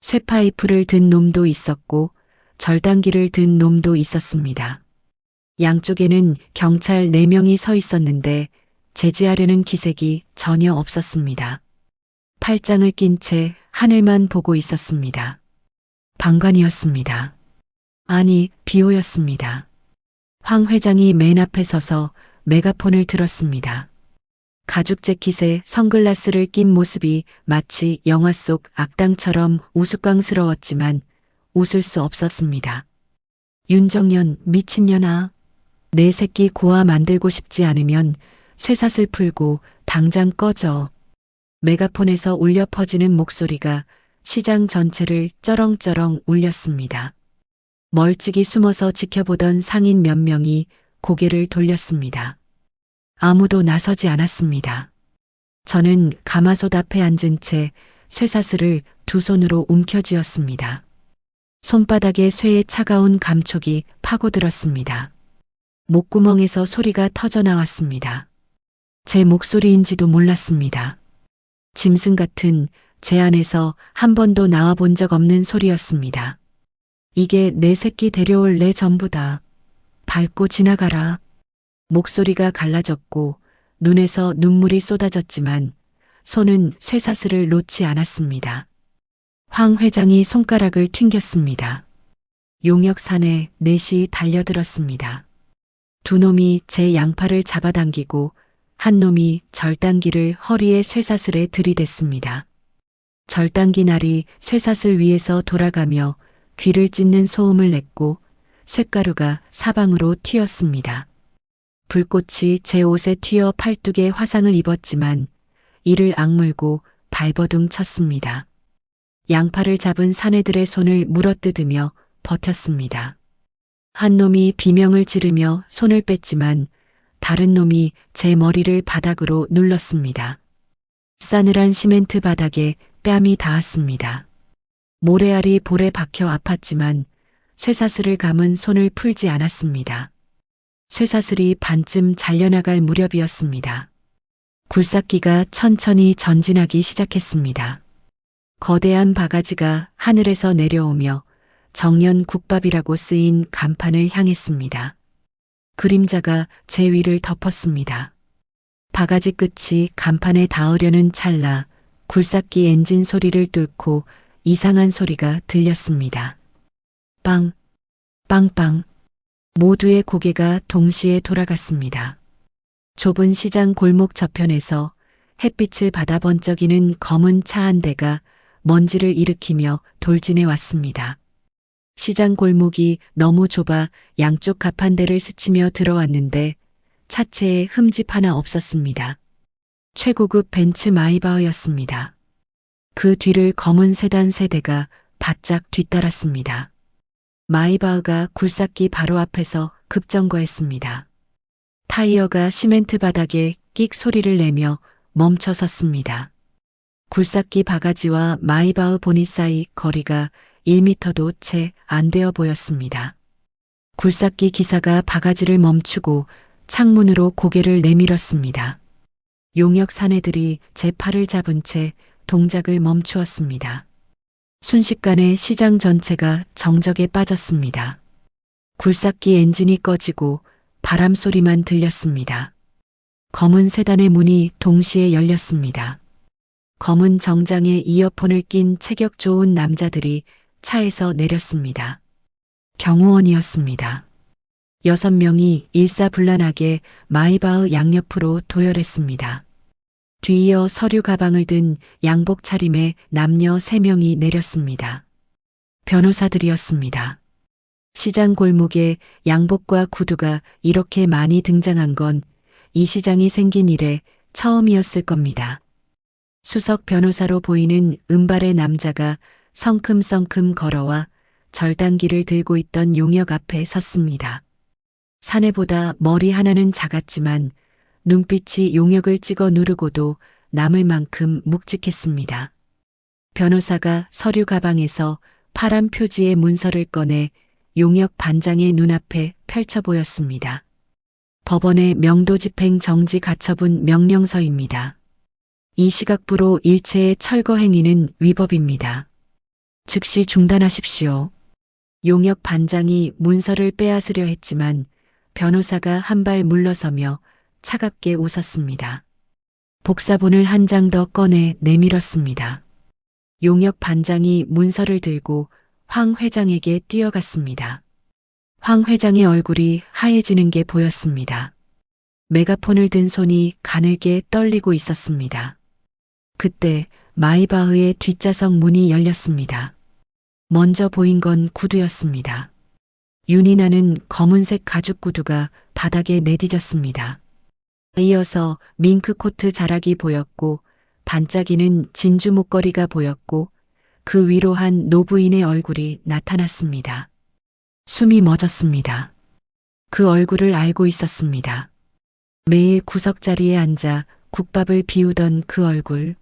쇠파이프를 든 놈도 있었고 절단기를 든 놈도 있었습니다. 양쪽에는 경찰 4명이 서 있었는데 제지하려는 기색이 전혀 없었습니다. 팔짱을 낀 채 하늘만 보고 있었습니다. 방관이었습니다. 아니, 비호였습니다. 황 회장이 맨 앞에 서서 메가폰을 들었습니다. 가죽 재킷에 선글라스를 낀 모습이 마치 영화 속 악당처럼 우스꽝스러웠지만 웃을 수 없었습니다. 윤정연, 미친년아. 내 새끼 고아 만들고 싶지 않으면 쇠사슬 풀고 당장 꺼져. 메가폰에서 울려 퍼지는 목소리가 시장 전체를 쩌렁쩌렁 울렸습니다. 멀찍이 숨어서 지켜보던 상인 몇 명이 고개를 돌렸습니다. 아무도 나서지 않았습니다. 저는 가마솥 앞에 앉은 채 쇠사슬을 두 손으로 움켜쥐었습니다. 손바닥에 쇠의 차가운 감촉이 파고들었습니다. 목구멍에서 소리가 터져 나왔습니다. 제 목소리인지도 몰랐습니다. 짐승 같은 제 안에서 한 번도 나와본 적 없는 소리였습니다. 이게 내 새끼 데려올 내 전부다. 밟고 지나가라. 목소리가 갈라졌고 눈에서 눈물이 쏟아졌지만 손은 쇠사슬을 놓지 않았습니다. 황 회장이 손가락을 튕겼습니다. 용역산에 넷이 달려들었습니다. 두 놈이 제 양팔을 잡아당기고 한 놈이 절단기를 허리에 쇠사슬에 들이댔습니다. 절단기 날이 쇠사슬 위에서 돌아가며 귀를 찢는 소음을 냈고 쇳가루가 사방으로 튀었습니다. 불꽃이 제 옷에 튀어 팔뚝에 화상을 입었지만 이를 악물고 발버둥 쳤습니다. 양팔을 잡은 사내들의 손을 물어뜯으며 버텼습니다. 한 놈이 비명을 지르며 손을 뺐지만 다른 놈이 제 머리를 바닥으로 눌렀습니다. 싸늘한 시멘트 바닥에 뺨이 닿았습니다. 모래알이 볼에 박혀 아팠지만 쇠사슬을 감은 손을 풀지 않았습니다. 쇠사슬이 반쯤 잘려나갈 무렵이었습니다. 굴삭기가 천천히 전진하기 시작했습니다. 거대한 바가지가 하늘에서 내려오며 정년 국밥이라고 쓰인 간판을 향했습니다. 그림자가 제 위를 덮었습니다. 바가지 끝이 간판에 닿으려는 찰나 굴삭기 엔진 소리를 뚫고 이상한 소리가 들렸습니다. 빵, 빵빵. 모두의 고개가 동시에 돌아갔습니다. 좁은 시장 골목 저편에서 햇빛을 받아 번쩍이는 검은 차 한 대가 먼지를 일으키며 돌진해 왔습니다. 시장 골목이 너무 좁아 양쪽 가판대를 스치며 들어왔는데 차체에 흠집 하나 없었습니다. 최고급 벤츠 마이바흐였습니다. 그 뒤를 검은 세단 세 대가 바짝 뒤따랐습니다. 마이바흐가 굴삭기 바로 앞에서 급정거했습니다. 타이어가 시멘트 바닥에 끽 소리를 내며 멈춰 섰습니다. 굴삭기 바가지와 마이바흐 보닛 사이 거리가 1미터도 채 안 되어 보였습니다. 굴삭기 기사가 바가지를 멈추고 창문으로 고개를 내밀었습니다. 용역 사내들이 제 팔을 잡은 채 동작을 멈추었습니다. 순식간에 시장 전체가 정적에 빠졌습니다. 굴삭기 엔진이 꺼지고 바람 소리만 들렸습니다. 검은 세단의 문이 동시에 열렸습니다. 검은 정장에 이어폰을 낀 체격 좋은 남자들이 차에서 내렸습니다. 경호원이었습니다. 6명이 일사불란하게 마이바흐 양옆으로 도열했습니다. 뒤이어 서류 가방을 든 양복 차림의 남녀 3명이 내렸습니다. 변호사들이었습니다. 시장 골목에 양복과 구두가 이렇게 많이 등장한 건 이 시장이 생긴 이래 처음이었을 겁니다. 수석 변호사로 보이는 은발의 남자가 성큼성큼 걸어와 절단기를 들고 있던 용역 앞에 섰습니다. 사내보다 머리 하나는 작았지만 눈빛이 용역을 찍어 누르고도 남을 만큼 묵직했습니다. 변호사가 서류 가방에서 파란 표지의 문서를 꺼내 용역 반장의 눈앞에 펼쳐 보였습니다. 법원의 명도 집행 정지 가처분 명령서입니다. 이 시각부로 일체의 철거 행위는 위법입니다. 즉시 중단하십시오. 용역 반장이 문서를 빼앗으려 했지만 변호사가 한 발 물러서며 차갑게 웃었습니다. 복사본을 한 장 더 꺼내 내밀었습니다. 용역 반장이 문서를 들고 황 회장에게 뛰어갔습니다. 황 회장의 얼굴이 하얘지는 게 보였습니다. 메가폰을 든 손이 가늘게 떨리고 있었습니다. 그때 마이바흐의 뒷좌석 문이 열렸습니다. 먼저 보인 건 구두였습니다. 윤이 나는 검은색 가죽 구두가 바닥에 내디졌습니다. 이어서 밍크 코트 자락이 보였고 반짝이는 진주 목걸이가 보였고 그 위로 한 노부인의 얼굴이 나타났습니다. 숨이 멎었습니다. 그 얼굴을 알고 있었습니다. 매일 구석자리에 앉아 국밥을 비우던 그 얼굴.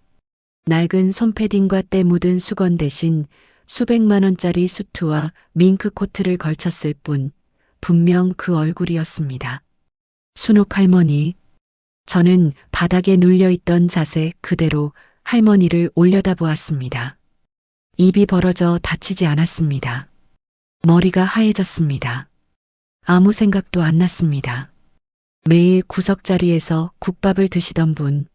낡은 손패딩과 때 묻은 수건 대신 수백만 원짜리 수트와 밍크 코트를 걸쳤을 뿐 분명 그 얼굴이었습니다. 순옥 할머니. 저는 바닥에 눌려있던 자세 그대로 할머니를 올려다보았습니다. 입이 벌어져 다치지 않았습니다. 머리가 하얘졌습니다. 아무 생각도 안 났습니다. 매일 구석자리에서 국밥을 드시던 분,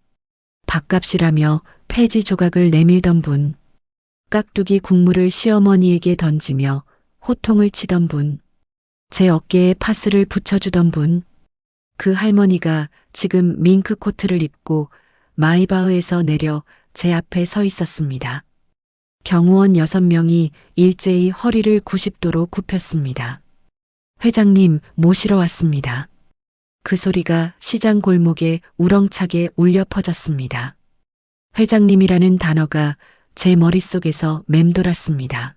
밥값이라며 폐지 조각을 내밀던 분, 깍두기 국물을 시어머니에게 던지며 호통을 치던 분, 제 어깨에 파스를 붙여주던 분, 그 할머니가 지금 밍크 코트를 입고 마이바흐에서 내려 제 앞에 서 있었습니다. 경호원 6명이 일제히 허리를 90도로 굽혔습니다. 회장님 모시러 왔습니다. 그 소리가 시장 골목에 우렁차게 울려 퍼졌습니다. 회장님이라는 단어가 제 머릿속에서 맴돌았습니다.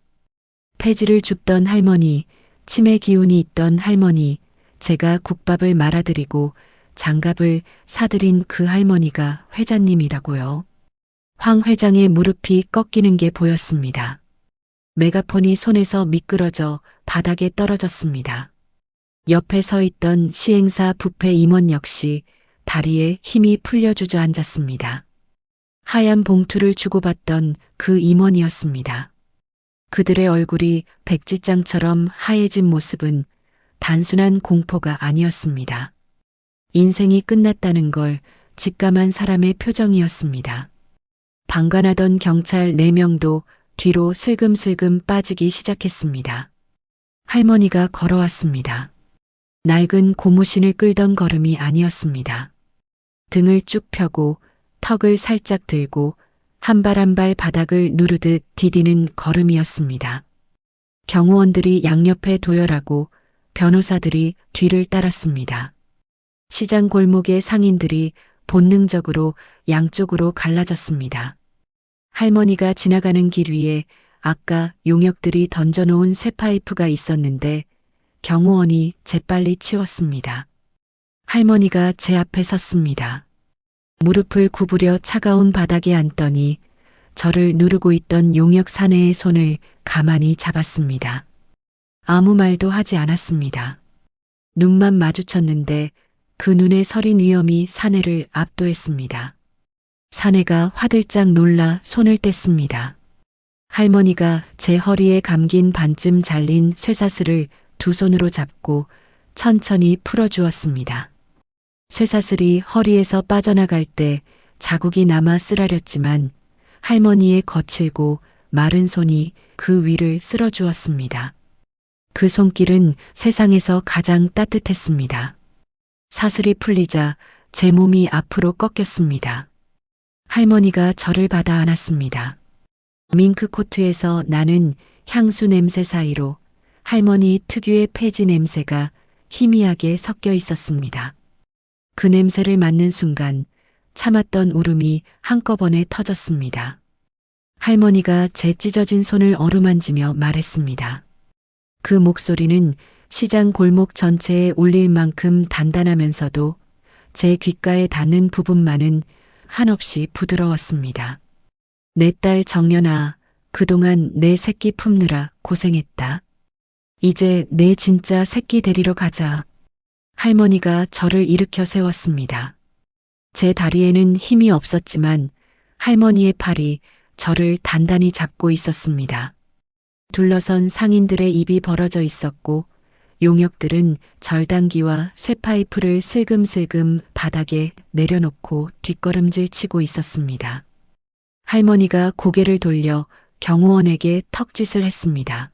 폐지를 줍던 할머니, 치매 기운이 있던 할머니, 제가 국밥을 말아드리고 장갑을 사드린 그 할머니가 회장님이라고요. 황 회장의 무릎이 꺾이는 게 보였습니다. 메가폰이 손에서 미끄러져 바닥에 떨어졌습니다. 옆에 서 있던 시행사 부패 임원 역시 다리에 힘이 풀려 주저앉았습니다. 하얀 봉투를 주고받던 그 임원이었습니다. 그들의 얼굴이 백지장처럼 하얘진 모습은 단순한 공포가 아니었습니다. 인생이 끝났다는 걸 직감한 사람의 표정이었습니다. 방관하던 경찰 4명도 뒤로 슬금슬금 빠지기 시작했습니다. 할머니가 걸어왔습니다. 낡은 고무신을 끌던 걸음이 아니었습니다. 등을 쭉 펴고 턱을 살짝 들고 한 발 한 발 바닥을 누르듯 디디는 걸음이었습니다. 경호원들이 양옆에 도열하고 변호사들이 뒤를 따랐습니다. 시장 골목의 상인들이 본능적으로 양쪽으로 갈라졌습니다. 할머니가 지나가는 길 위에 아까 용역들이 던져놓은 쇠파이프가 있었는데 경호원이 재빨리 치웠습니다. 할머니가 제 앞에 섰습니다. 무릎을 구부려 차가운 바닥에 앉더니 저를 누르고 있던 용역 사내의 손을 가만히 잡았습니다. 아무 말도 하지 않았습니다. 눈만 마주쳤는데 그 눈에 서린 위험이 사내를 압도했습니다. 사내가 화들짝 놀라 손을 뗐습니다. 할머니가 제 허리에 감긴 반쯤 잘린 쇠사슬을 두 손으로 잡고 천천히 풀어주었습니다. 쇠사슬이 허리에서 빠져나갈 때 자국이 남아 쓰라렸지만 할머니의 거칠고 마른 손이 그 위를 쓸어주었습니다. 그 손길은 세상에서 가장 따뜻했습니다. 사슬이 풀리자 제 몸이 앞으로 꺾였습니다. 할머니가 저를 받아 안았습니다. 밍크 코트에서 나는 향수 냄새 사이로 할머니 특유의 폐지 냄새가 희미하게 섞여 있었습니다. 그 냄새를 맡는 순간 참았던 울음이 한꺼번에 터졌습니다. 할머니가 제 찢어진 손을 어루만지며 말했습니다. 그 목소리는 시장 골목 전체에 울릴 만큼 단단하면서도 제 귓가에 닿는 부분만은 한없이 부드러웠습니다. 내 딸 정연아, 그동안 내 새끼 품느라 고생했다. 이제 내 진짜 새끼 데리러 가자. 할머니가 저를 일으켜 세웠습니다. 제 다리에는 힘이 없었지만 할머니의 팔이 저를 단단히 잡고 있었습니다. 둘러선 상인들의 입이 벌어져 있었고 용역들은 절단기와 쇠파이프를 슬금슬금 바닥에 내려놓고 뒷걸음질 치고 있었습니다. 할머니가 고개를 돌려 경호원에게 턱짓을 했습니다.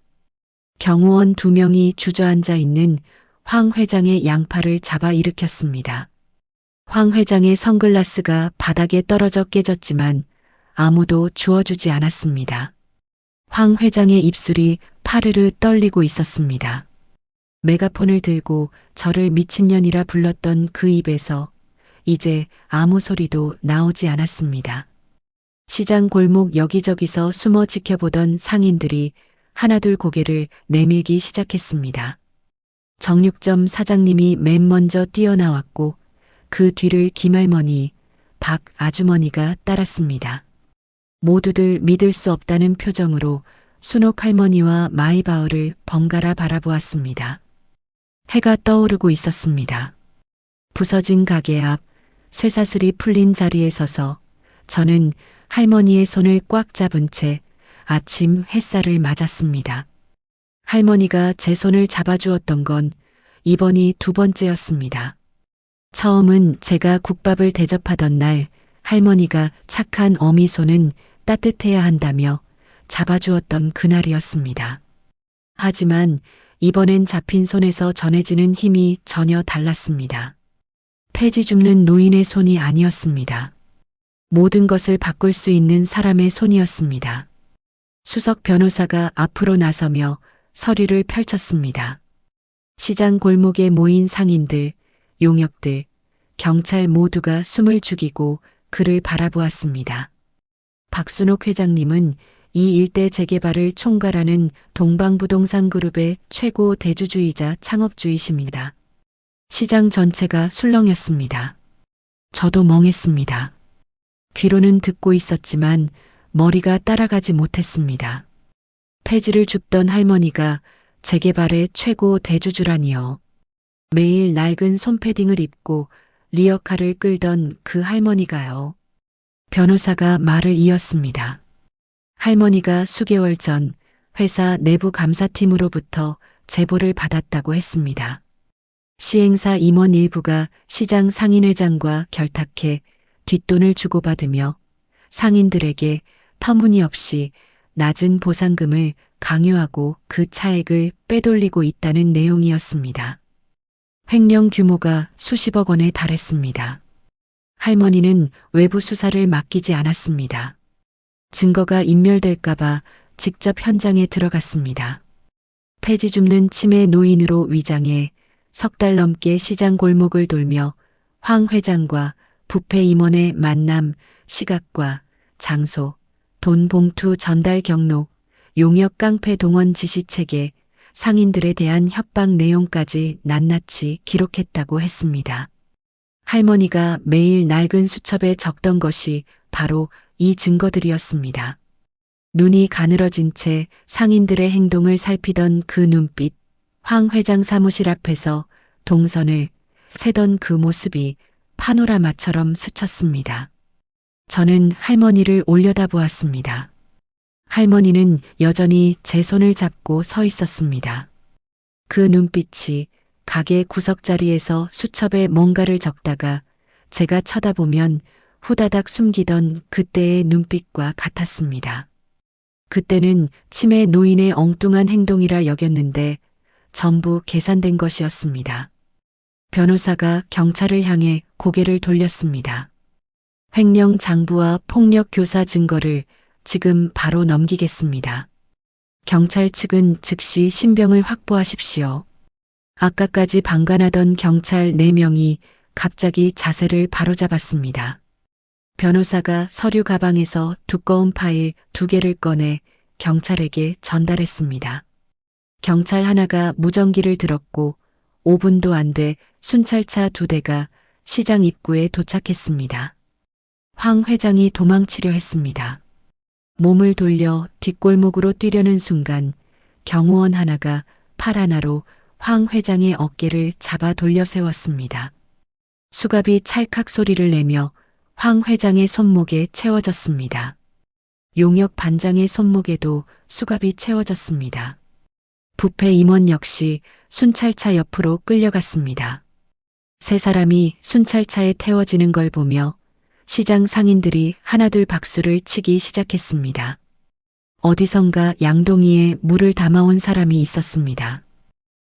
경호원 2명이 주저앉아 있는 황 회장의 양팔을 잡아 일으켰습니다. 황 회장의 선글라스가 바닥에 떨어져 깨졌지만 아무도 주워주지 않았습니다. 황 회장의 입술이 파르르 떨리고 있었습니다. 메가폰을 들고 저를 미친년이라 불렀던 그 입에서 이제 아무 소리도 나오지 않았습니다. 시장 골목 여기저기서 숨어 지켜보던 상인들이 하나둘 고개를 내밀기 시작했습니다. 정육점 사장님이 맨 먼저 뛰어나왔고 그 뒤를 김할머니, 박 아주머니가 따랐습니다. 모두들 믿을 수 없다는 표정으로 순옥 할머니와 마이바흐를 번갈아 바라보았습니다. 해가 떠오르고 있었습니다. 부서진 가게 앞 쇠사슬이 풀린 자리에 서서 저는 할머니의 손을 꽉 잡은 채 아침 햇살을 맞았습니다. 할머니가 제 손을 잡아주었던 건 이번이 2번째였습니다. 처음은 제가 국밥을 대접하던 날 할머니가 착한 어미 손은 따뜻해야 한다며 잡아주었던 그날이었습니다. 하지만 이번엔 잡힌 손에서 전해지는 힘이 전혀 달랐습니다. 폐지 줍는 노인의 손이 아니었습니다. 모든 것을 바꿀 수 있는 사람의 손이었습니다. 수석 변호사가 앞으로 나서며 서류를 펼쳤습니다. 시장 골목에 모인 상인들, 용역들, 경찰 모두가 숨을 죽이고 그를 바라보았습니다. 박순옥 회장님은 이 일대 재개발을 총괄하는 동방부동산 그룹의 최고 대주주이자 창업주이십니다. 시장 전체가 술렁였습니다. 저도 멍했습니다. 귀로는 듣고 있었지만 머리가 따라가지 못했습니다. 폐지를 줍던 할머니가 재개발의 최고 대주주라니요. 매일 낡은 솜패딩을 입고 리어카를 끌던 그 할머니가요. 변호사가 말을 이었습니다. 할머니가 수개월 전 회사 내부 감사팀으로부터 제보를 받았다고 했습니다. 시행사 임원 일부가 시장 상인회장과 결탁해 뒷돈을 주고받으며 상인들에게 터무니없이 낮은 보상금을 강요하고 그 차액을 빼돌리고 있다는 내용이었습니다. 횡령 규모가 수십억 원에 달했습니다. 할머니는 외부 수사를 맡기지 않았습니다. 증거가 인멸될까봐 직접 현장에 들어갔습니다. 폐지 줍는 치매 노인으로 위장해 3달 넘게 시장 골목을 돌며 황 회장과 부패 임원의 만남, 시각과 장소, 돈 봉투 전달 경로, 용역 깡패 동원 지시체계, 상인들에 대한 협박 내용까지 낱낱이 기록했다고 했습니다. 할머니가 매일 낡은 수첩에 적던 것이 바로 이 증거들이었습니다. 눈이 가늘어진 채 상인들의 행동을 살피던 그 눈빛, 황 회장 사무실 앞에서 동선을 세던 그 모습이 파노라마처럼 스쳤습니다. 저는 할머니를 올려다보았습니다. 할머니는 여전히 제 손을 잡고 서 있었습니다. 그 눈빛이 가게 구석자리에서 수첩에 뭔가를 적다가 제가 쳐다보면 후다닥 숨기던 그때의 눈빛과 같았습니다. 그때는 치매 노인의 엉뚱한 행동이라 여겼는데 전부 계산된 것이었습니다. 변호사가 경찰을 향해 고개를 돌렸습니다. 횡령 장부와 폭력 교사 증거를 지금 바로 넘기겠습니다. 경찰 측은 즉시 신병을 확보하십시오. 아까까지 방관하던 경찰 4명이 갑자기 자세를 바로잡았습니다. 변호사가 서류 가방에서 두꺼운 파일 2개를 꺼내 경찰에게 전달했습니다. 경찰 하나가 무전기를 들었고 5분도 안 돼 순찰차 2대가 시장 입구에 도착했습니다. 황 회장이 도망치려 했습니다. 몸을 돌려 뒷골목으로 뛰려는 순간 경호원 하나가 팔 하나로 황 회장의 어깨를 잡아 돌려 세웠습니다. 수갑이 찰칵 소리를 내며 황 회장의 손목에 채워졌습니다. 용역 반장의 손목에도 수갑이 채워졌습니다. 부패 임원 역시 순찰차 옆으로 끌려갔습니다. 세 사람이 순찰차에 태워지는 걸 보며 시장 상인들이 하나둘 박수를 치기 시작했습니다. 어디선가 양동이에 물을 담아온 사람이 있었습니다.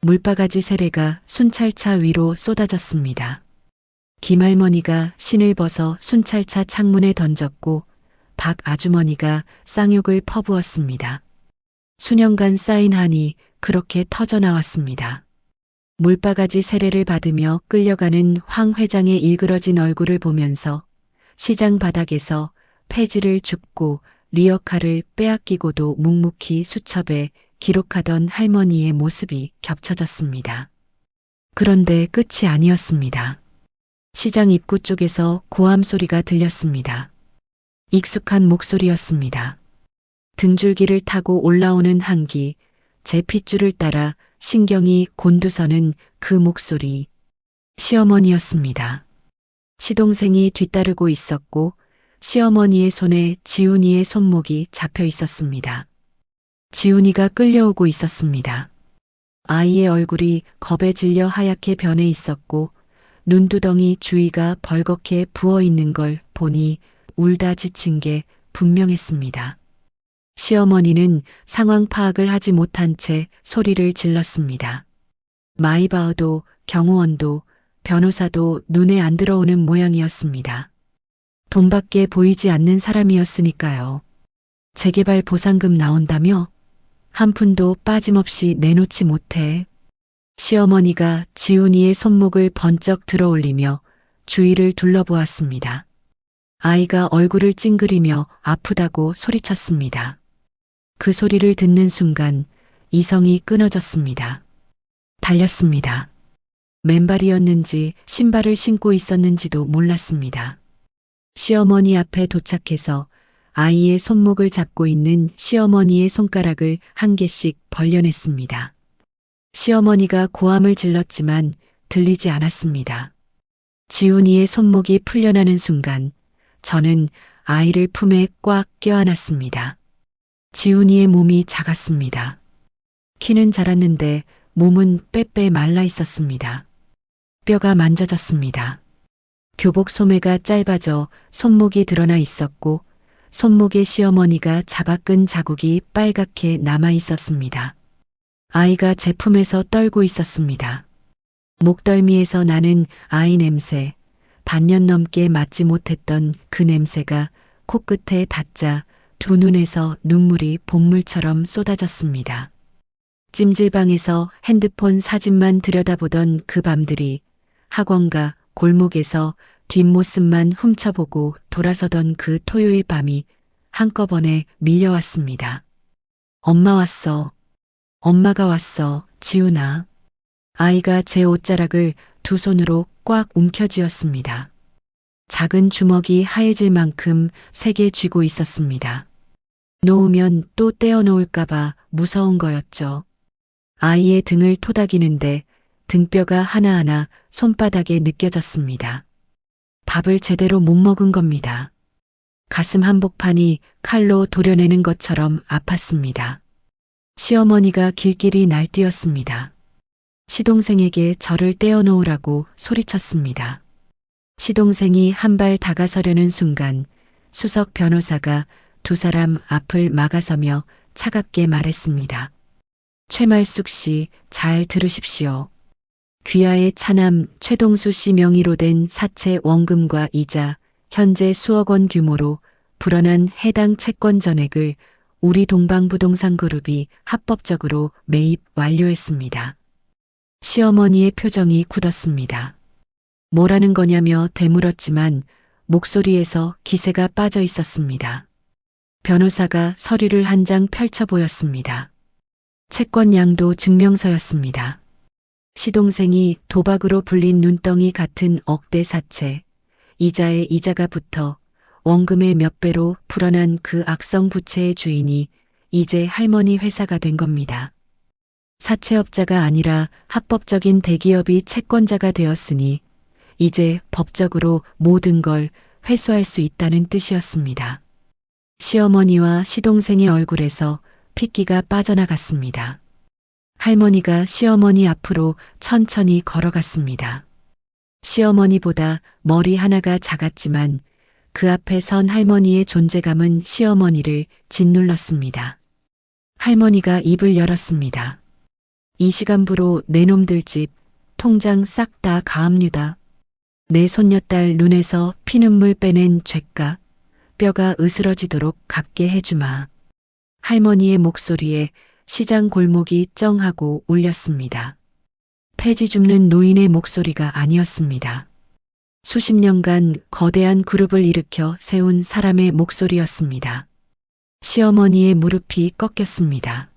물바가지 세례가 순찰차 위로 쏟아졌습니다. 김할머니가 신을 벗어 순찰차 창문에 던졌고 박 아주머니가 쌍욕을 퍼부었습니다. 수년간 쌓인 한이 그렇게 터져나왔습니다. 물바가지 세례를 받으며 끌려가는 황 회장의 일그러진 얼굴을 보면서 시장 바닥에서 폐지를 줍고 리어카를 빼앗기고도 묵묵히 수첩에 기록하던 할머니의 모습이 겹쳐졌습니다. 그런데 끝이 아니었습니다. 시장 입구 쪽에서 고함 소리가 들렸습니다. 익숙한 목소리였습니다. 등줄기를 타고 올라오는 한기, 제 핏줄을 따라 신경이 곤두서는 그 목소리. 시어머니였습니다. 시동생이 뒤따르고 있었고 시어머니의 손에 지훈이의 손목이 잡혀 있었습니다. 지훈이가 끌려오고 있었습니다. 아이의 얼굴이 겁에 질려 하얗게 변해 있었고 눈두덩이 주위가 벌겋게 부어 있는 걸 보니 울다 지친 게 분명했습니다. 시어머니는 상황 파악을 하지 못한 채 소리를 질렀습니다. 마이바흐도 경호원도 변호사도 눈에 안 들어오는 모양이었습니다. 돈밖에 보이지 않는 사람이었으니까요. 재개발 보상금 나온다며? 한 푼도 빠짐없이 내놓지 못해. 시어머니가 지훈이의 손목을 번쩍 들어올리며 주위를 둘러보았습니다. 아이가 얼굴을 찡그리며 아프다고 소리쳤습니다. 그 소리를 듣는 순간 이성이 끊어졌습니다. 달렸습니다. 맨발이었는지 신발을 신고 있었는지도 몰랐습니다. 시어머니 앞에 도착해서 아이의 손목을 잡고 있는 시어머니의 손가락을 한 개씩 벌려냈습니다. 시어머니가 고함을 질렀지만 들리지 않았습니다. 지훈이의 손목이 풀려나는 순간 저는 아이를 품에 꽉 껴안았습니다. 지훈이의 몸이 작았습니다. 키는 자랐는데 몸은 빼빼 말라 있었습니다. 뼈가 만져졌습니다. 교복 소매가 짧아져 손목이 드러나 있었고 손목에 시어머니가 잡아끈 자국이 빨갛게 남아 있었습니다. 아이가 제 품에서 떨고 있었습니다. 목덜미에서 나는 아이 냄새, 반년 넘게 맡지 못했던 그 냄새가 코끝에 닿자 두 눈에서 눈물이 복물처럼 쏟아졌습니다. 찜질방에서 핸드폰 사진만 들여다보던 그 밤들이 학원가 골목에서 뒷모습만 훔쳐보고 돌아서던 그 토요일 밤이 한꺼번에 밀려왔습니다. 엄마 왔어. 엄마가 왔어. 지훈아. 아이가 제 옷자락을 두 손으로 꽉 움켜쥐었습니다. 작은 주먹이 하얘질 만큼 세게 쥐고 있었습니다. 놓으면 또 떼어놓을까봐 무서운 거였죠. 아이의 등을 토닥이는데 등뼈가 하나하나 손바닥에 느껴졌습니다. 밥을 제대로 못 먹은 겁니다. 가슴 한복판이 칼로 도려내는 것처럼 아팠습니다. 시어머니가 길길이 날뛰었습니다. 시동생에게 저를 떼어놓으라고 소리쳤습니다. 시동생이 한 발 다가서려는 순간 수석 변호사가 두 사람 앞을 막아서며 차갑게 말했습니다. 최말숙 씨, 잘 들으십시오. 귀하의 차남 최동수 씨 명의로 된 사채 원금과 이자 현재 수억 원 규모로 불어난 해당 채권 전액을 우리 동방부동산그룹이 합법적으로 매입 완료했습니다. 시어머니의 표정이 굳었습니다. 뭐라는 거냐며 되물었지만 목소리에서 기세가 빠져 있었습니다. 변호사가 서류를 한 장 펼쳐 보였습니다. 채권양도 증명서였습니다. 시동생이 도박으로 불린 눈덩이 같은 억대 사채, 이자에 이자가 붙어 원금의 몇 배로 불어난 그 악성 부채의 주인이 이제 할머니 회사가 된 겁니다. 사채업자가 아니라 합법적인 대기업이 채권자가 되었으니 이제 법적으로 모든 걸 회수할 수 있다는 뜻이었습니다. 시어머니와 시동생의 얼굴에서 핏기가 빠져나갔습니다. 할머니가 시어머니 앞으로 천천히 걸어갔습니다. 시어머니보다 머리 하나가 작았지만 그 앞에 선 할머니의 존재감은 시어머니를 짓눌렀습니다. 할머니가 입을 열었습니다. 이 시간부로 내 놈들 집 통장 싹 다 가압류다. 내 손녀딸 눈에서 피눈물 빼낸 죄가 뼈가 으스러지도록 갚게 해주마. 할머니의 목소리에 시장 골목이 쩡하고 울렸습니다. 폐지 줍는 노인의 목소리가 아니었습니다. 수십 년간 거대한 그룹을 일으켜 세운 사람의 목소리였습니다. 시어머니의 무릎이 꺾였습니다.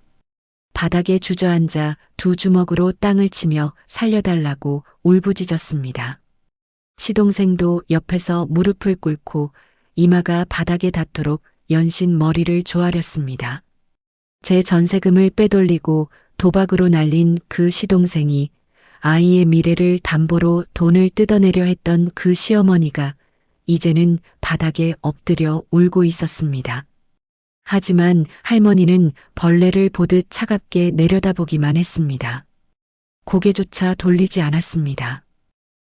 바닥에 주저앉아 두 주먹으로 땅을 치며 살려달라고 울부짖었습니다. 시동생도 옆에서 무릎을 꿇고 이마가 바닥에 닿도록 연신 머리를 조아렸습니다. 제 전세금을 빼돌리고 도박으로 날린 그 시동생이 아이의 미래를 담보로 돈을 뜯어내려 했던 그 시어머니가 이제는 바닥에 엎드려 울고 있었습니다. 하지만 할머니는 벌레를 보듯 차갑게 내려다보기만 했습니다. 고개조차 돌리지 않았습니다.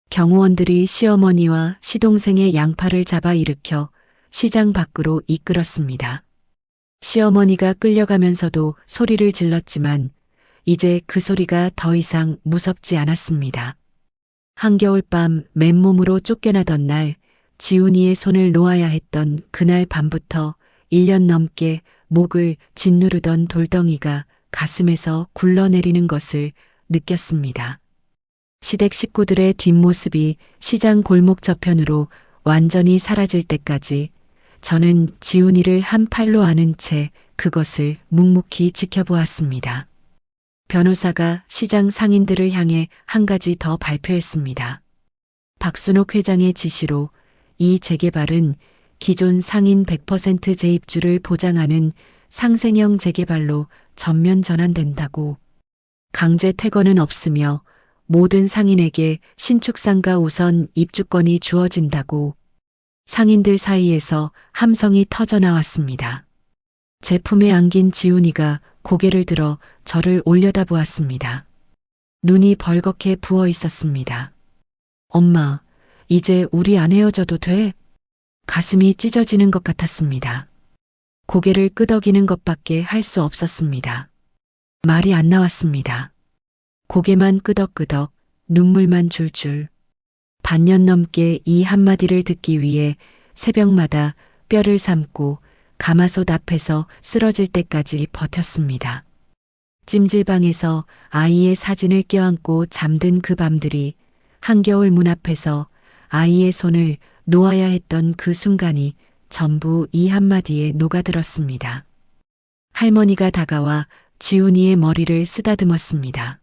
경호원들이 시어머니와 시동생의 양팔을 잡아 일으켜 시장 밖으로 이끌었습니다. 시어머니가 끌려가면서도 소리를 질렀지만 이제 그 소리가 더 이상 무섭지 않았습니다. 한겨울 밤 맨몸으로 쫓겨나던 날 지훈이의 손을 놓아야 했던 그날 밤부터 1년 넘게 목을 짓누르던 돌덩이가 가슴에서 굴러내리는 것을 느꼈습니다. 시댁 식구들의 뒷모습이 시장 골목 저편으로 완전히 사라질 때까지 저는 지훈이를 한 팔로 안은 채 그것을 묵묵히 지켜보았습니다. 변호사가 시장 상인들을 향해 한 가지 더 발표했습니다. 박순옥 회장의 지시로 이 재개발은 기존 상인 100% 재입주를 보장하는 상생형 재개발로 전면 전환된다고. 강제 퇴거는 없으며 모든 상인에게 신축상가 우선 입주권이 주어진다고. 상인들 사이에서 함성이 터져나왔습니다. 제 품에 안긴 지훈이가 고개를 들어 저를 올려다보았습니다. 눈이 벌겋게 부어 있었습니다. 엄마, 이제 우리 안 헤어져도 돼? 가슴이 찢어지는 것 같았습니다. 고개를 끄덕이는 것밖에 할 수 없었습니다. 말이 안 나왔습니다. 고개만 끄덕끄덕, 눈물만 줄줄. 반년 넘게 이 한마디를 듣기 위해 새벽마다 뼈를 삶고 가마솥 앞에서 쓰러질 때까지 버텼습니다. 찜질방에서 아이의 사진을 껴안고 잠든 그 밤들이 한겨울 문 앞에서 아이의 손을 놓아야 했던 그 순간이 전부 이 한마디에 녹아들었습니다. 할머니가 다가와 지훈이의 머리를 쓰다듬었습니다.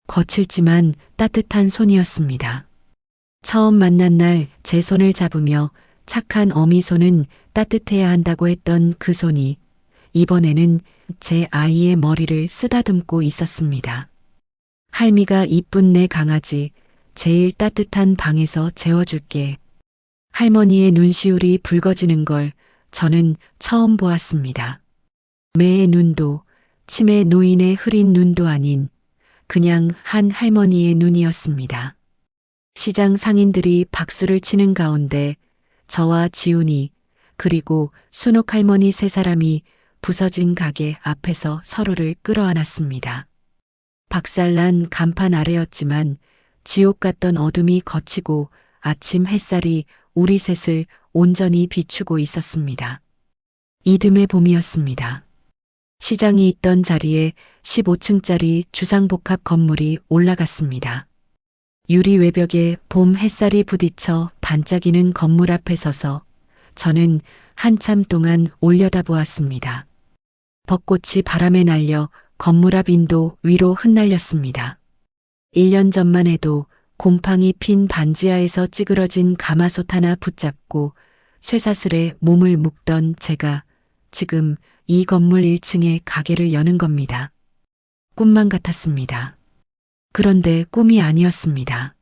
거칠지만 따뜻한 손이었습니다. 처음 만난 날 제 손을 잡으며 착한 어미손은 따뜻해야 한다고 했던 그 손이 이번에는 제 아이의 머리를 쓰다듬고 있었습니다. 할미가 이쁜 내 강아지 제일 따뜻한 방에서 재워줄게. 할머니의 눈시울이 붉어지는 걸 저는 처음 보았습니다. 매의 눈도 치매 노인의 흐린 눈도 아닌 그냥 한 할머니의 눈이었습니다. 시장 상인들이 박수를 치는 가운데 저와 지훈이 그리고 순옥 할머니 세 사람이 부서진 가게 앞에서 서로를 끌어안았습니다. 박살난 간판 아래였지만 지옥 같던 어둠이 걷히고 아침 햇살이 우리 셋을 온전히 비추고 있었습니다. 이듬해 봄이었습니다. 시장이 있던 자리에 15층짜리 주상복합 건물이 올라갔습니다. 유리 외벽에 봄 햇살이 부딪혀 반짝이는 건물 앞에 서서 저는 한참 동안 올려다보았습니다. 벚꽃이 바람에 날려 건물 앞 인도 위로 흩날렸습니다. 1년 전만 해도 곰팡이 핀 반지하에서 찌그러진 가마솥 하나 붙잡고 쇠사슬에 몸을 묶던 제가 지금 이 건물 1층에 가게를 여는 겁니다. 꿈만 같았습니다. 그런데 꿈이 아니었습니다.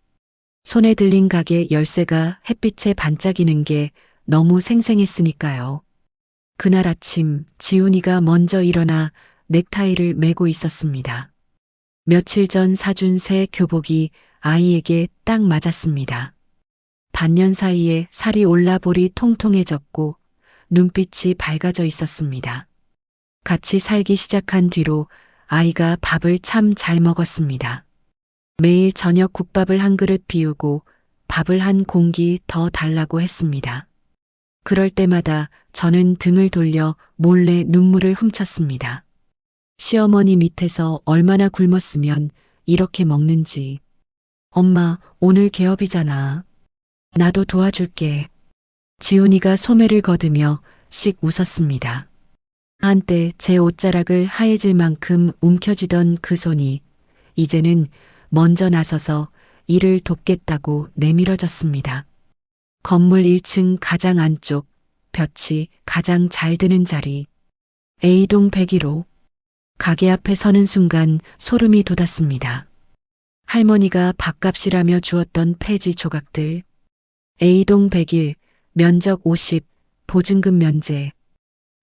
손에 들린 가게 열쇠가 햇빛에 반짝이는 게 너무 생생했으니까요. 그날 아침 지훈이가 먼저 일어나 넥타이를 매고 있었습니다. 며칠 전 사준 새 교복이 아이에게 딱 맞았습니다. 반년 사이에 살이 올라 볼이 통통해졌고 눈빛이 밝아져 있었습니다. 같이 살기 시작한 뒤로 아이가 밥을 참 잘 먹었습니다. 매일 저녁 국밥을 한 그릇 비우고 밥을 한 공기 더 달라고 했습니다. 그럴 때마다 저는 등을 돌려 몰래 눈물을 훔쳤습니다. 시어머니 밑에서 얼마나 굶었으면 이렇게 먹는지. 엄마, 오늘 개업이잖아. 나도 도와줄게. 지훈이가 소매를 거두며 씩 웃었습니다. 한때 제 옷자락을 하얘질 만큼 움켜쥐던 그 손이 이제는 먼저 나서서 일을 돕겠다고 내밀어졌습니다. 건물 1층 가장 안쪽, 볕이 가장 잘 드는 자리. A동 101호. 가게 앞에 서는 순간 소름이 돋았습니다. 할머니가 밥값이라며 주었던 폐지 조각들. A동 101, 면적 50, 보증금 면제.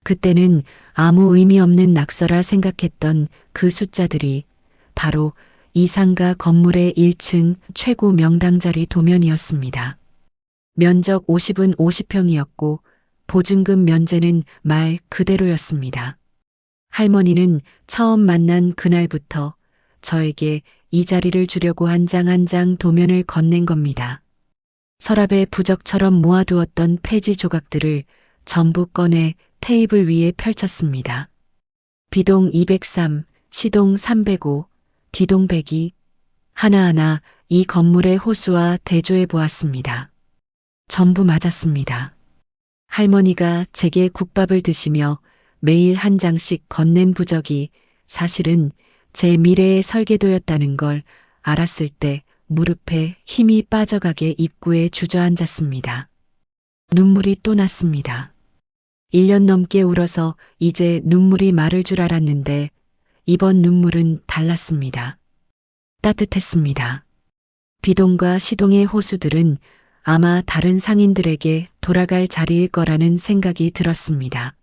그때는 아무 의미 없는 낙서라 생각했던 그 숫자들이 바로 이 상가 건물의 1층 최고 명당자리 도면이었습니다. 면적 50은 50평이었고 보증금 면제는 말 그대로였습니다. 할머니는 처음 만난 그날부터 저에게 이 자리를 주려고 한 장 한 장 도면을 건넨 겁니다. 서랍에 부적처럼 모아두었던 폐지 조각들을 전부 꺼내 테이블 위에 펼쳤습니다. B동 203, C동 305, D동 102, 하나하나 이 건물의 호수와 대조해 보았습니다. 전부 맞았습니다. 할머니가 제게 국밥을 드시며 매일 한 장씩 건넨 부적이 사실은 제 미래의 설계도였다는 걸 알았을 때 무릎에 힘이 빠져가게 입구에 주저앉았습니다. 눈물이 또 났습니다. 1년 넘게 울어서 이제 눈물이 마를 줄 알았는데 이번 눈물은 달랐습니다. 따뜻했습니다. B동과 C동의 호수들은 아마 다른 상인들에게 돌아갈 자리일 거라는 생각이 들었습니다.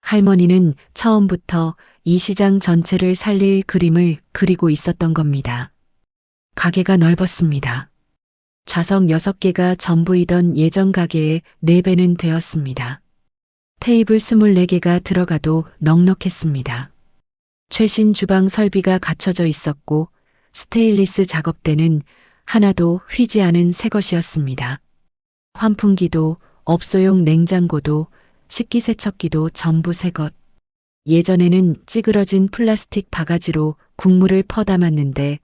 할머니는 처음부터 이 시장 전체를 살릴 그림을 그리고 있었던 겁니다. 가게가 넓었습니다. 좌석 6개가 전부이던 예전 가게의 4배는 되었습니다. 테이블 24개가 들어가도 넉넉했습니다. 최신 주방 설비가 갖춰져 있었고 스테인리스 작업대는 하나도 휘지 않은 새 것이었습니다. 환풍기도 업소용 냉장고도 식기세척기도 전부 새 것. 예전에는 찌그러진 플라스틱 바가지로 국물을 퍼담았는데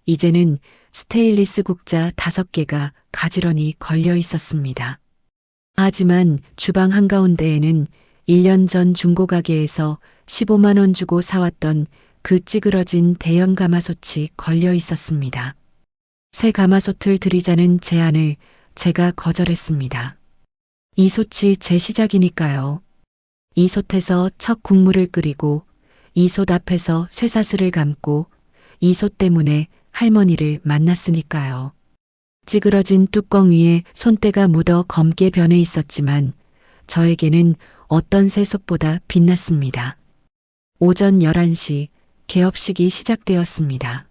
이제는 스테인리스 국자 5개가 가지런히 걸려 있었습니다. 하지만 주방 한가운데에는 1년 전 중고가게에서 15만 원 주고 사왔던 그 찌그러진 대형 가마솥이 걸려 있었습니다. 새 가마솥을 드리자는 제안을 제가 거절했습니다. 이 솥이 제 시작이니까요. 이 솥에서 첫 국물을 끓이고 이 솥 앞에서 쇠사슬을 감고 이 솥 때문에 할머니를 만났으니까요. 찌그러진 뚜껑 위에 손때가 묻어 검게 변해 있었지만 저에게는 어떤 새 솥보다 빛났습니다. 오전 11시 개업식이 시작되었습니다.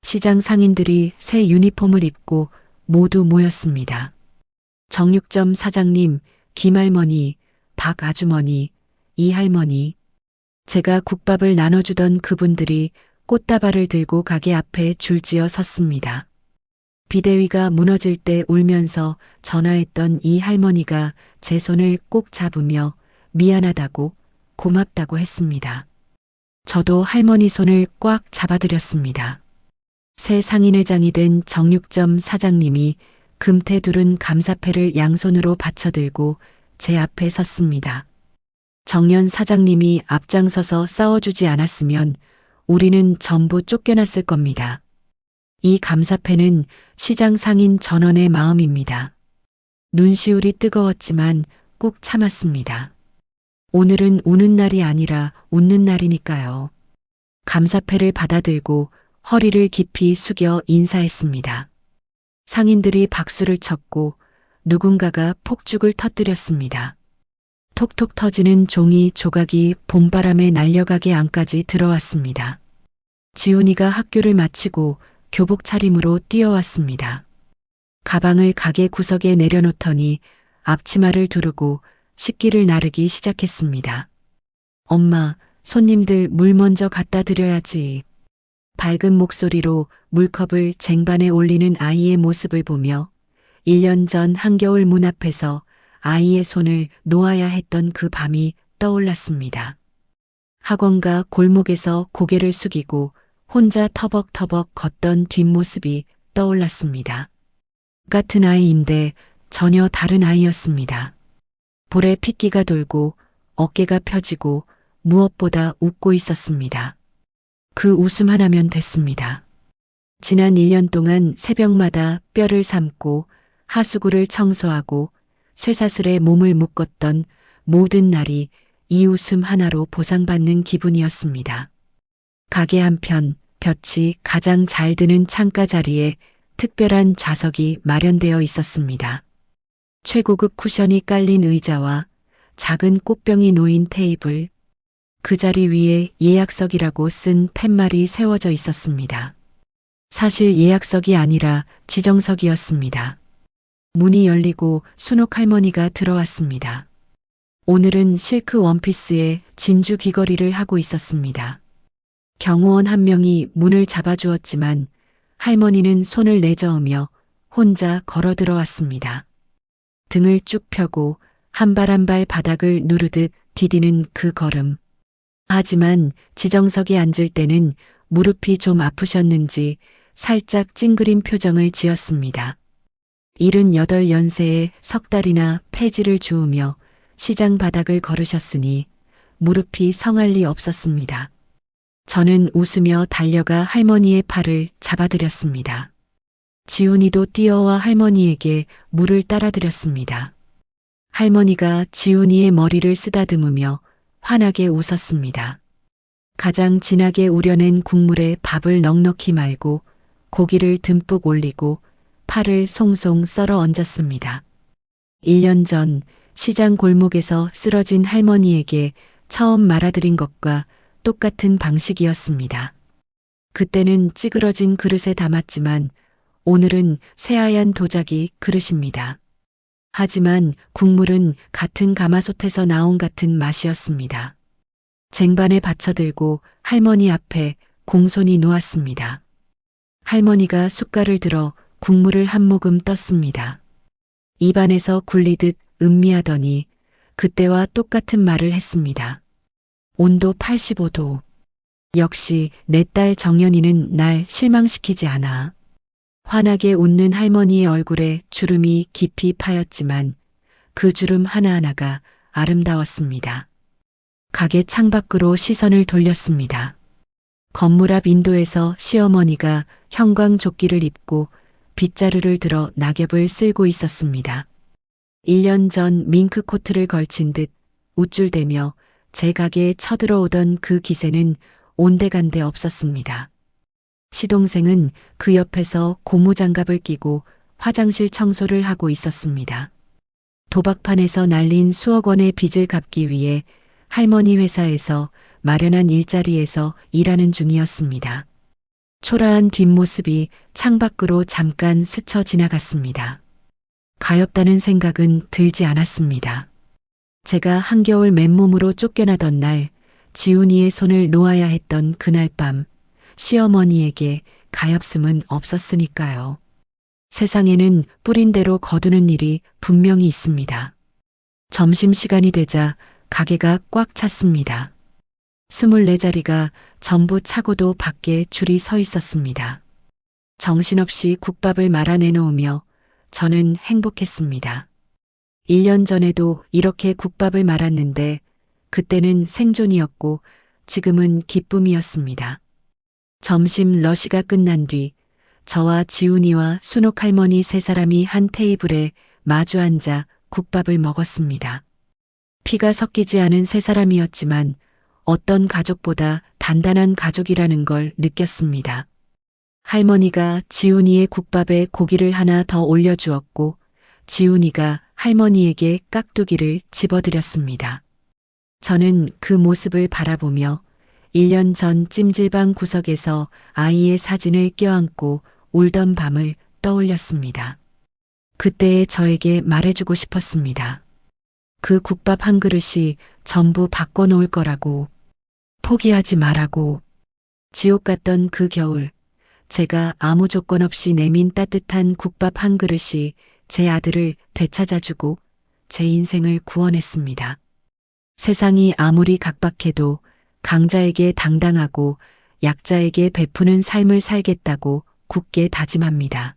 시장 상인들이 새 유니폼을 입고 모두 모였습니다. 정육점 사장님, 김할머니, 박아주머니, 이할머니. 제가 국밥을 나눠주던 그분들이 꽃다발을 들고 가게 앞에 줄지어 섰습니다. 비대위가 무너질 때 울면서 전화했던 이 할머니가 제 손을 꼭 잡으며 미안하다고 고맙다고 했습니다. 저도 할머니 손을 꽉 잡아드렸습니다. 새 상인회장이 된 정육점 사장님이 금태 두른 감사패를 양손으로 받쳐들고 제 앞에 섰습니다. 정연 사장님이 앞장서서 싸워주지 않았으면 우리는 전부 쫓겨났을 겁니다. 이 감사패는 시장 상인 전원의 마음입니다. 눈시울이 뜨거웠지만 꾹 참았습니다. 오늘은 우는 날이 아니라 웃는 날이니까요. 감사패를 받아들고 허리를 깊이 숙여 인사했습니다. 상인들이 박수를 쳤고 누군가가 폭죽을 터뜨렸습니다. 톡톡 터지는 종이 조각이 봄바람에 날려가게 안까지 들어왔습니다. 지훈이가 학교를 마치고 교복 차림으로 뛰어왔습니다. 가방을 가게 구석에 내려놓더니 앞치마를 두르고 식기를 나르기 시작했습니다. 엄마, 손님들 물 먼저 갖다 드려야지. 밝은 목소리로 물컵을 쟁반에 올리는 아이의 모습을 보며 1년 전 한겨울 문 앞에서 아이의 손을 놓아야 했던 그 밤이 떠올랐습니다. 학원가 골목에서 고개를 숙이고 혼자 터벅터벅 걷던 뒷모습이 떠올랐습니다. 같은 아이인데 전혀 다른 아이였습니다. 볼에 핏기가 돌고 어깨가 펴지고 무엇보다 웃고 있었습니다. 그 웃음 하나면 됐습니다. 지난 1년 동안 새벽마다 뼈를 삶고 하수구를 청소하고 쇠사슬에 몸을 묶었던 모든 날이 이 웃음 하나로 보상받는 기분이었습니다. 가게 한편 볕이 가장 잘 드는 창가 자리에 특별한 좌석이 마련되어 있었습니다. 최고급 쿠션이 깔린 의자와 작은 꽃병이 놓인 테이블, 그 자리 위에 예약석이라고 쓴 팻말이 세워져 있었습니다. 사실 예약석이 아니라 지정석이었습니다. 문이 열리고 순옥 할머니가 들어왔습니다. 오늘은 실크 원피스에 진주 귀걸이를 하고 있었습니다. 경호원 한 명이 문을 잡아주었지만 할머니는 손을 내저으며 혼자 걸어 들어왔습니다. 등을 쭉 펴고 한 발 한 발 바닥을 누르듯 디디는 그 걸음. 하지만 지정석에 앉을 때는 무릎이 좀 아프셨는지 살짝 찡그린 표정을 지었습니다. 78연세에 석 달이나 폐지를 주우며 시장 바닥을 걸으셨으니 무릎이 성할 리 없었습니다. 저는 웃으며 달려가 할머니의 팔을 잡아드렸습니다. 지훈이도 뛰어와 할머니에게 물을 따라드렸습니다. 할머니가 지훈이의 머리를 쓰다듬으며 환하게 웃었습니다. 가장 진하게 우려낸 국물에 밥을 넉넉히 말고 고기를 듬뿍 올리고 팔을 송송 썰어 얹었습니다. 1년 전 시장 골목에서 쓰러진 할머니에게 처음 말아드린 것과 똑같은 방식이었습니다. 그때는 찌그러진 그릇에 담았지만 오늘은 새하얀 도자기 그릇입니다. 하지만 국물은 같은 가마솥에서 나온 같은 맛이었습니다. 쟁반에 받쳐들고 할머니 앞에 공손히 놓았습니다. 할머니가 숟갈을 들어 국물을 한 모금 떴습니다. 입안에서 굴리듯 음미하더니 그때와 똑같은 말을 했습니다. 온도 85도. 역시 내 딸 정연이는 날 실망시키지 않아. 환하게 웃는 할머니의 얼굴에 주름이 깊이 파였지만 그 주름 하나하나가 아름다웠습니다. 가게 창밖으로 시선을 돌렸습니다. 건물 앞 인도에서 시어머니가 형광조끼를 입고 빗자루를 들어 낙엽을 쓸고 있었습니다. 1년 전 밍크코트를 걸친 듯 우쭐대며 제 가게에 쳐들어오던 그 기세는 온데간데 없었습니다. 시동생은 그 옆에서 고무장갑을 끼고 화장실 청소를 하고 있었습니다. 도박판에서 날린 수억 원의 빚을 갚기 위해 할머니 회사에서 마련한 일자리에서 일하는 중이었습니다. 초라한 뒷모습이 창밖으로 잠깐 스쳐 지나갔습니다. 가엾다는 생각은 들지 않았습니다. 제가 한겨울 맨몸으로 쫓겨나던 날 지훈이의 손을 놓아야 했던 그날 밤 시어머니에게 가엾음은 없었으니까요. 세상에는 뿌린 대로 거두는 일이 분명히 있습니다. 점심시간이 되자 가게가 꽉 찼습니다. 24자리가 전부 차고도 밖에 줄이 서 있었습니다. 정신없이 국밥을 말아 내놓으며 저는 행복했습니다. 1년 전에도 이렇게 국밥을 말았는데 그때는 생존이었고 지금은 기쁨이었습니다. 점심 러시가 끝난 뒤 저와 지훈이와 순옥 할머니 세 사람이 한 테이블에 마주 앉아 국밥을 먹었습니다. 피가 섞이지 않은 세 사람이었지만 어떤 가족보다 단단한 가족이라는 걸 느꼈습니다. 할머니가 지훈이의 국밥에 고기를 하나 더 올려주었고 지훈이가 할머니에게 깍두기를 집어드렸습니다. 저는 그 모습을 바라보며 1년 전 찜질방 구석에서 아이의 사진을 껴안고 울던 밤을 떠올렸습니다. 그때의 저에게 말해주고 싶었습니다. 그 국밥 한 그릇이 전부 바꿔놓을 거라고, 포기하지 말라고. 지옥 같던 그 겨울, 제가 아무 조건 없이 내민 따뜻한 국밥 한 그릇이 제 아들을 되찾아주고 제 인생을 구원했습니다. 세상이 아무리 각박해도 강자에게 당당하고 약자에게 베푸는 삶을 살겠다고 굳게 다짐합니다.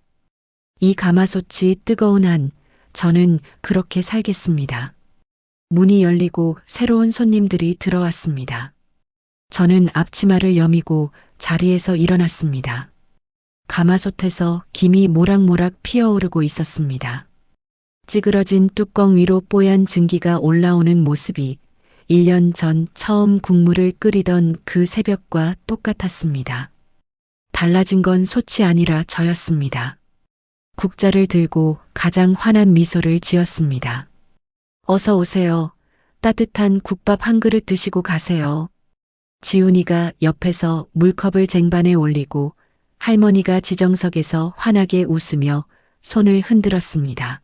이 가마솥이 뜨거운 한 저는 그렇게 살겠습니다. 문이 열리고 새로운 손님들이 들어왔습니다. 저는 앞치마를 여미고 자리에서 일어났습니다. 가마솥에서 김이 모락모락 피어오르고 있었습니다. 찌그러진 뚜껑 위로 뽀얀 증기가 올라오는 모습이 1년 전 처음 국물을 끓이던 그 새벽과 똑같았습니다. 달라진 건 솥이 아니라 저였습니다. 국자를 들고 가장 환한 미소를 지었습니다. 어서 오세요. 따뜻한 국밥 한 그릇 드시고 가세요. 지훈이가 옆에서 물컵을 쟁반에 올리고 할머니가 지정석에서 환하게 웃으며 손을 흔들었습니다.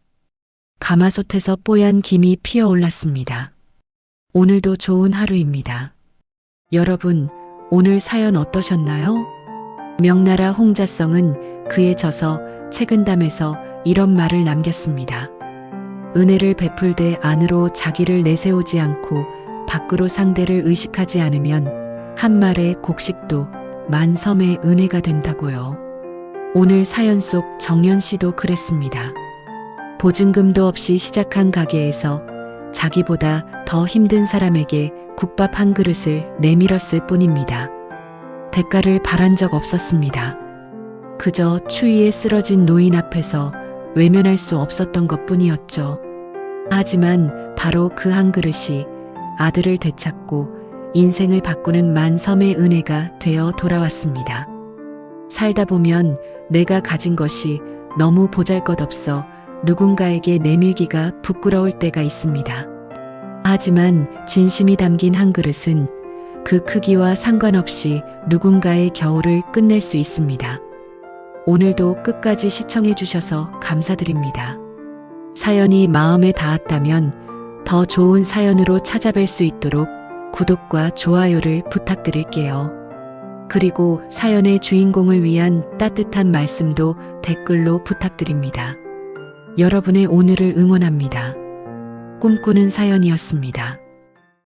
가마솥에서 뽀얀 김이 피어올랐습니다. 오늘도 좋은 하루입니다. 여러분, 오늘 사연 어떠셨나요? 명나라 홍자성은 그의 저서 책은담에서 이런 말을 남겼습니다. 은혜를 베풀되 안으로 자기를 내세우지 않고 밖으로 상대를 의식하지 않으면 한 말의 곡식도 만섬의 은혜가 된다고요. 오늘 사연 속 정연 씨도 그랬습니다. 보증금도 없이 시작한 가게에서 자기보다 더 힘든 사람에게 국밥 한 그릇을 내밀었을 뿐입니다. 대가를 바란 적 없었습니다. 그저 추위에 쓰러진 노인 앞에서 외면할 수 없었던 것뿐이었죠. 하지만 바로 그 한 그릇이 아들을 되찾고 인생을 바꾸는 만섬의 은혜가 되어 돌아왔습니다. 살다 보면 내가 가진 것이 너무 보잘것없어 누군가에게 내밀기가 부끄러울 때가 있습니다. 하지만 진심이 담긴 한 그릇은 그 크기와 상관없이 누군가의 겨울을 끝낼 수 있습니다. 오늘도 끝까지 시청해 주셔서 감사드립니다. 사연이 마음에 닿았다면 더 좋은 사연으로 찾아뵐 수 있도록 구독과 좋아요를 부탁드릴게요. 그리고 사연의 주인공을 위한 따뜻한 말씀도 댓글로 부탁드립니다. 여러분의 오늘을 응원합니다. 꿈꾸는 사연이었습니다.